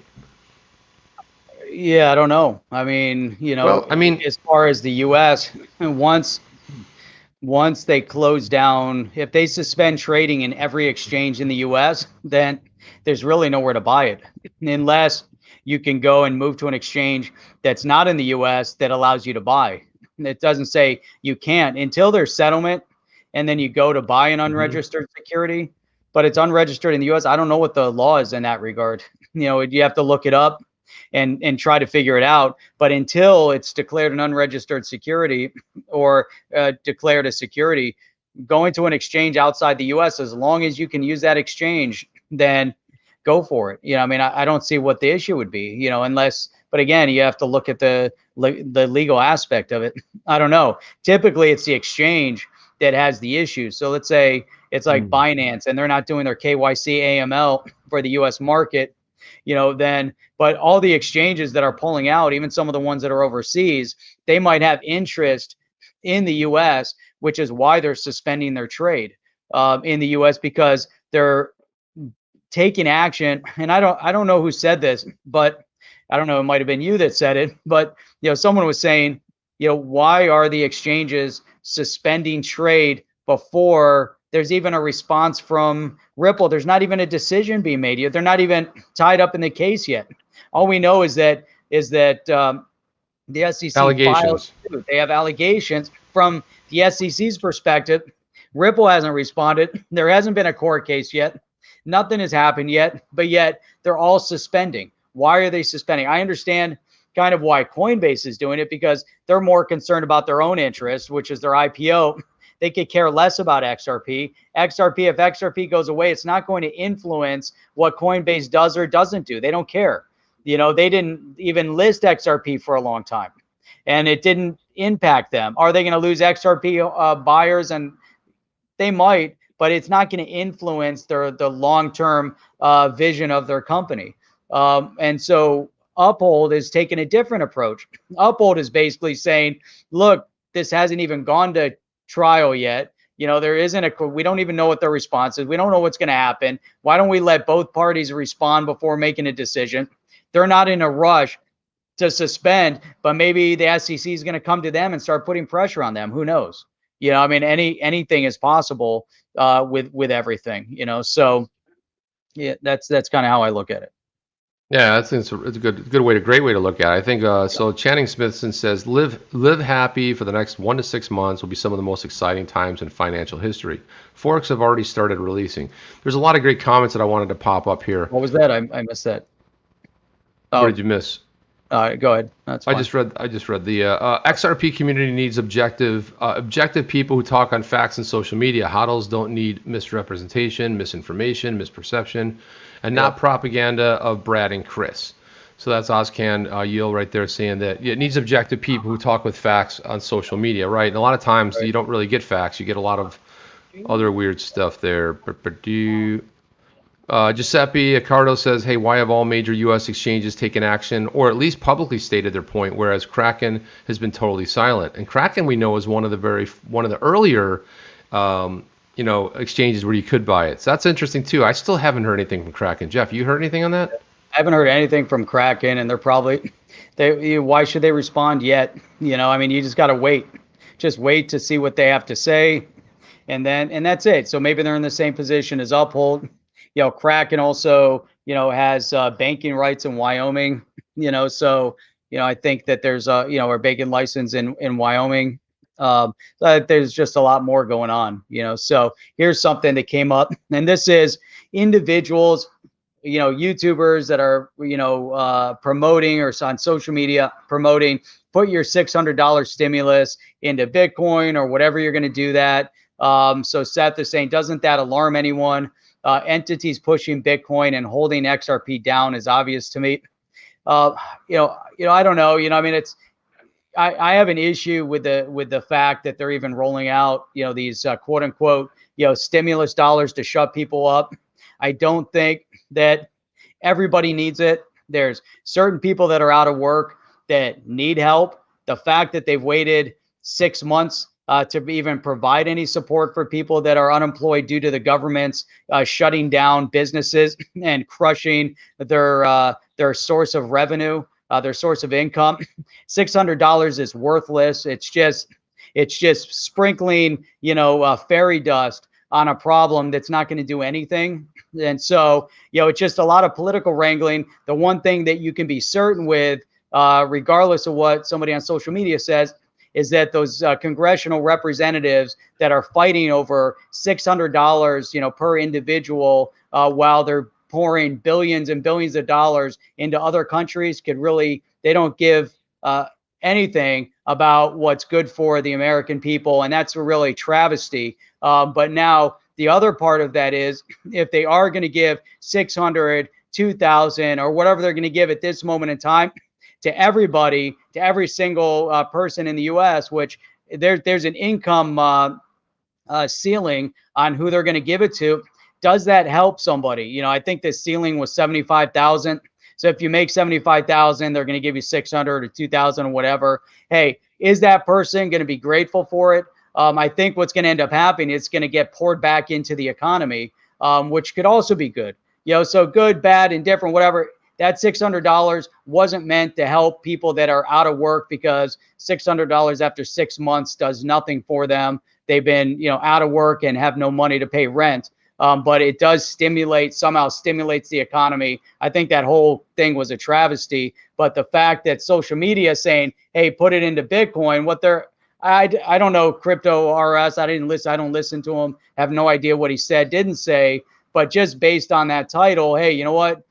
Yeah, I don't know. I mean, Well, I mean, as far as the U.S., once they close down, if they suspend trading in every exchange in the US, then there's really nowhere to buy it unless you can go and move to an exchange that's not in the US that allows you to buy. It doesn't say you can't until there's settlement, and then you go to buy an unregistered security, but it's unregistered in the US. I don't know what the law is in that regard. You have to look it up and try to figure it out. But until it's declared an unregistered security or declared a security, going to an exchange outside the U.S., as long as you can use that exchange, then go for it. I mean, I don't see what the issue would be, unless, but again, you have to look at the legal aspect of it. I don't know. Typically, it's the exchange that has the issue. So let's say it's like Binance and they're not doing their KYC AML for the U.S. market, then, but all the exchanges that are pulling out, even some of the ones that are overseas, they might have interest in the U.S., which is why they're suspending their trade in the U.S., because they're taking action. And I don't know who said this, but I don't know, it might have been you that said it, but someone was saying, why are the exchanges suspending trade before there's even a response from Ripple? There's not even a decision being made yet. They're not even tied up in the case yet. All we know is that the SEC allegations. They have allegations from the SEC's perspective. Ripple hasn't responded. There hasn't been a court case yet. Nothing has happened yet, but yet they're all suspending. Why are they suspending? I understand kind of why Coinbase is doing it, because they're more concerned about their own interest, which is their IPO. They could care less about XRP. If XRP goes away, it's not going to influence what Coinbase does or doesn't do. They don't care. They didn't even list XRP for a long time, and it didn't impact them. Are they going to lose XRP buyers? And they might, but it's not going to influence the long-term vision of their company. And so Uphold is taking a different approach. Uphold is basically saying, look, this hasn't even gone to trial yet. There isn't we don't even know what their response is. We don't know what's going to happen. Why don't we let both parties respond before making a decision? They're not in a rush to suspend, but maybe the SEC is going to come to them and start putting pressure on them. Who knows? I mean, anything is possible with everything, so yeah, that's kind of how I look at it. Yeah, it's a great way to look at it. I think so. Channing Smithson says, live happy for the next 1 to 6 months will be some of the most exciting times in financial history. Forex have already started releasing. There's a lot of great comments that I wanted to pop up here. What was that? I missed that. What did you miss? Go ahead. That's fine. I just read the XRP community needs objective people who talk on facts and social media. HODLs don't need misrepresentation, misinformation, misperception, and not propaganda of Brad and Chris. So that's Ozcan Yield right there saying that it needs objective people who talk with facts on social media, right? And a lot of times you don't really get facts. You get a lot of other weird stuff there. Giuseppe Accardo says, hey, why have all major U.S. exchanges taken action or at least publicly stated their point, whereas Kraken has been totally silent? And Kraken, we know, is one of the earlier exchanges where you could buy it. So that's interesting too. I still haven't heard anything from Kraken. Jeff, you heard anything on that? I haven't heard anything from Kraken, and they're probably why should they respond yet? I mean, you just got to wait. Just wait to see what they have to say, and that's it. So maybe they're in the same position as Uphold. Kraken also, has banking rights in Wyoming, so, I think that there's a banking license in Wyoming. There's just a lot more going on, so here's something that came up, and this is individuals, YouTubers that are, promoting or on social media promoting, put your $600 stimulus into Bitcoin or whatever you're going to do that. So Seth is saying, doesn't that alarm anyone? Entities pushing Bitcoin and holding XRP down is obvious to me. I don't know. I mean, I have an issue with the fact that they're even rolling out, these quote unquote, stimulus dollars to shut people up. I don't think that everybody needs it. There's certain people that are out of work that need help. The fact that they've waited 6 months to even provide any support for people that are unemployed due to the government's shutting down businesses and crushing their source of revenue, their source of income. $600 is worthless. It's just sprinkling, fairy dust on a problem that's not going to do anything. And so, it's just a lot of political wrangling. The one thing that you can be certain with, regardless of what somebody on social media says, is that those congressional representatives that are fighting over $600, per individual, while they're pouring billions and billions of dollars into other countries, they don't give anything about what's good for the American people. And that's a really travesty. But now the other part of that is, if they are going to give 600, 2,000, or whatever they're going to give at this moment in time to everybody, to every single person in the U.S., which there's an income ceiling on who they're going to give it to. Does that help somebody? I think the ceiling was 75,000. So if you make 75,000, they're going to give you 600 or 2,000 or whatever. Hey, is that person going to be grateful for it? I think what's going to end up happening, it's going to get poured back into the economy, which could also be good. So good, bad, indifferent, whatever. That $600 wasn't meant to help people that are out of work, because $600 after 6 months does nothing for them. They've been, out of work and have no money to pay rent. But it does somehow stimulates the economy. I think that whole thing was a travesty. But the fact that social media is saying, hey, put it into Bitcoin, I don't know crypto RS. I don't listen to him. Have no idea what he said, didn't say. But just based on that title, hey, you know what?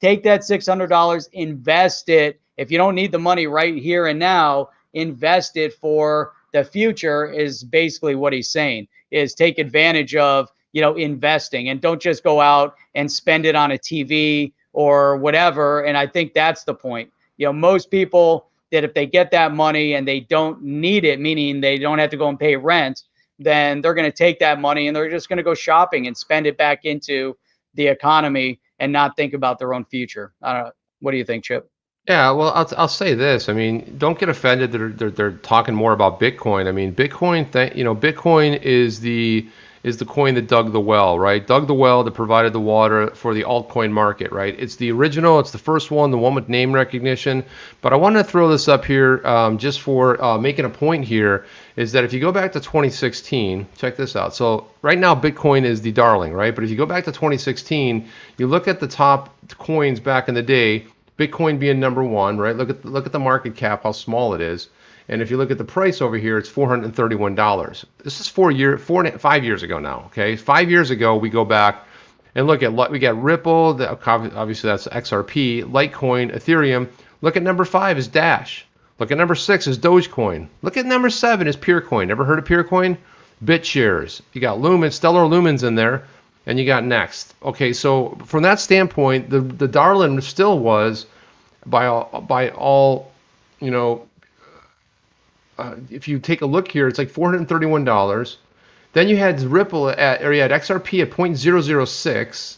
Take that $600, invest it. If you don't need the money right here and now, invest it for the future, is basically what he's saying, is take advantage of, investing, and don't just go out and spend it on a TV or whatever. And I think that's the point. Most people, that if they get that money and they don't need it, meaning they don't have to go and pay rent, then they're going to take that money and they're just going to go shopping and spend it back into the economy and not think about their own future. I don't know. What do you think, Chip? Yeah, well, I'll say this. I mean, don't get offended that they're talking more about Bitcoin. I mean, Bitcoin is the coin that dug the well, right? Dug the well that provided the water for the altcoin market, right? It's the original, it's the first one, the one with name recognition. But I want to throw this up here just for making a point here, is that if you go back to 2016, check this out. So right now, Bitcoin is the darling, right? But if you go back to 2016, you look at the top coins back in the day, Bitcoin being number one, right? Look at the market cap, how small it is. And if you look at the price over here, it's $431. This is 5 years ago now, okay? 5 years ago, we go back and look at, we got Ripple, obviously that's XRP, Litecoin, Ethereum. Look at number 5 is Dash. Look at number 6 is Dogecoin. Look at number 7 is Peercoin. Never heard of Peercoin? BitShares. You got Lumen, Stellar Lumens in there, and you got Next. Okay, so from that standpoint, the darling still was, by all, if you take a look here, it's like $431. Then you had Ripple or you had XRP at 0.006.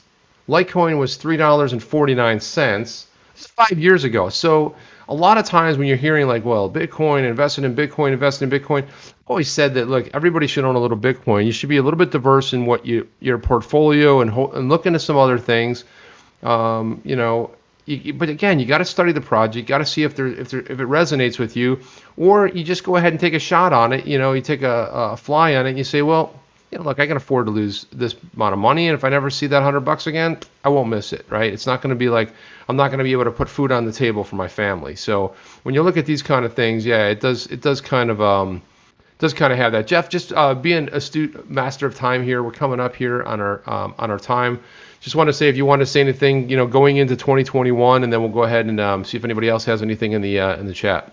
Litecoin was $3.49. This is 5 years ago. So a lot of times when you're hearing like, well, Bitcoin, invested in Bitcoin, I've always said that, look, everybody should own a little Bitcoin. You should be a little bit diverse in what your portfolio and look into some other things. But again, you got to study the project. You got to see if it resonates with you, or you just go ahead and take a shot on it. You take a fly on it, and you say, well, look, I can afford to lose this amount of money, and if I never see that $100 again, I won't miss it, right? It's not going to be like I'm not going to be able to put food on the table for my family. So when you look at these kind of things, yeah, it does kind of have that. Jeff, just being astute master of time here, we're coming up here on our time. Just want to say, if you want to say anything, going into 2021, and then we'll go ahead and see if anybody else has anything in the chat.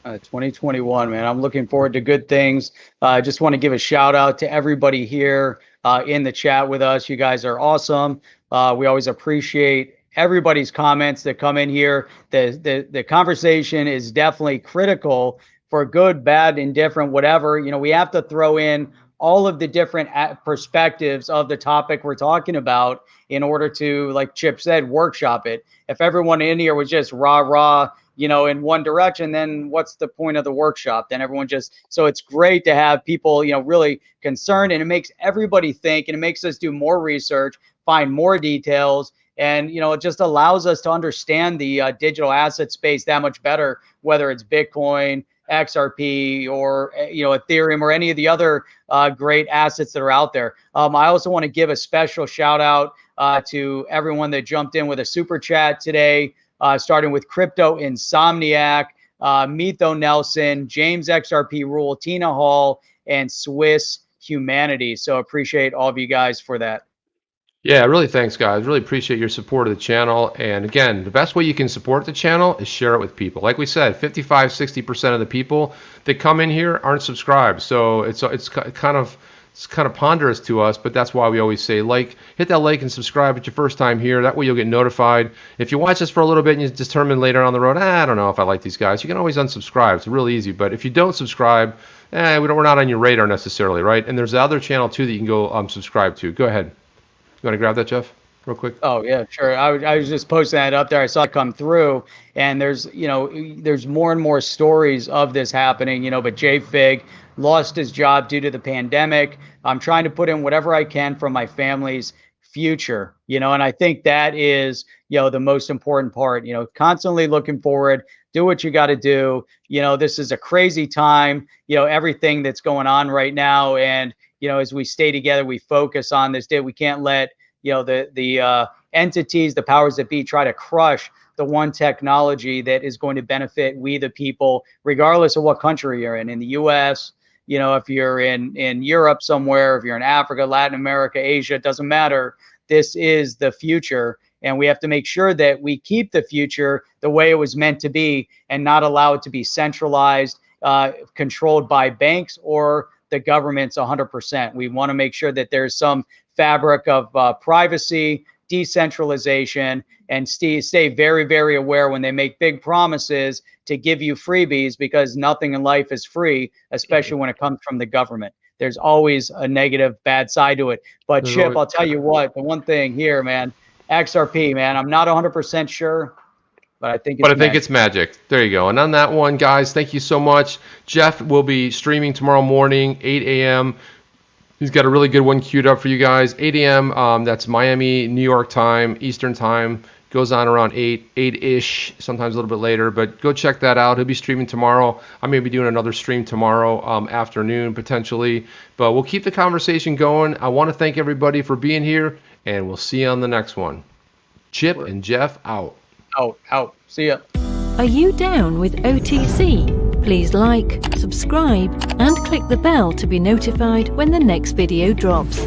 2021, man, I'm looking forward to good things. I just want to give a shout out to everybody here in the chat with us. You guys are awesome. We always appreciate everybody's comments that come in here. The conversation is definitely critical for good, bad, indifferent, whatever. We have to throw in all of the different perspectives of the topic we're talking about in order to, like Chip said, workshop it. If everyone in here was just rah, in one direction, then what's the point of the workshop? Then everyone so it's great to have people, really concerned, and it makes everybody think, and it makes us do more research, find more details. And, it just allows us to understand the digital asset space that much better, whether it's Bitcoin, XRP, or, Ethereum, or any of the other great assets that are out there. I also want to give a special shout out to everyone that jumped in with a super chat today, starting with Crypto Insomniac, Mitho Nelson, James XRP Rule, Tina Hall, and Swiss Humanity. So appreciate all of you guys for that. Yeah, really thanks, guys. Really appreciate your support of the channel. And again, the best way you can support the channel is share it with people. Like we said, 55-60% of the people that come in here aren't subscribed. So it's kind of ponderous to us, but that's why we always say hit that like and subscribe at your first time here. That way you'll get notified. If you watch this for a little bit and you determine later on the road, I don't know if I like these guys, you can always unsubscribe. It's really easy. But if you don't subscribe, we're not on your radar necessarily, right? And there's the other channel too that you can go subscribe to. Go ahead. You want to grab that, Jeff, real quick? Oh, yeah, sure. I was just posting that up there. I saw it come through, and there's more and more stories of this happening, but JFig lost his job due to the pandemic. I'm trying to put in whatever I can for my family's future, and I think that is, the most important part, constantly looking forward, do what you got to do. This is a crazy time, everything that's going on right now. And, as we stay together, we focus on this day. We can't let, the entities, the powers that be, try to crush the one technology that is going to benefit we, the people, regardless of what country you're in the US, if you're in Europe somewhere, if you're in Africa, Latin America, Asia, it doesn't matter. This is the future. And we have to make sure that we keep the future the way it was meant to be and not allow it to be centralized, controlled by banks or the government's 100%. We want to make sure that there's some fabric of privacy, decentralization, and stay very, very aware when they make big promises to give you freebies, because nothing in life is free, especially when it comes from the government. There's always a negative, bad side to it. But Chip, I'll tell you what, the one thing here, man, XRP, man, I'm not 100% sure, but I think it's magic. There you go. And on that one, guys, thank you so much. Jeff will be streaming tomorrow morning, 8 a.m. He's got a really good one queued up for you guys. 8 a.m. That's Miami, New York time, Eastern time. Goes on around 8-ish, sometimes a little bit later. But go check that out. He'll be streaming tomorrow. I may be doing another stream tomorrow afternoon, potentially. But we'll keep the conversation going. I want to thank everybody for being here, and we'll see you on the next one. Chip and Jeff out. Out. See ya. Are you down with OTC? Please like, subscribe, and click the bell to be notified when the next video drops.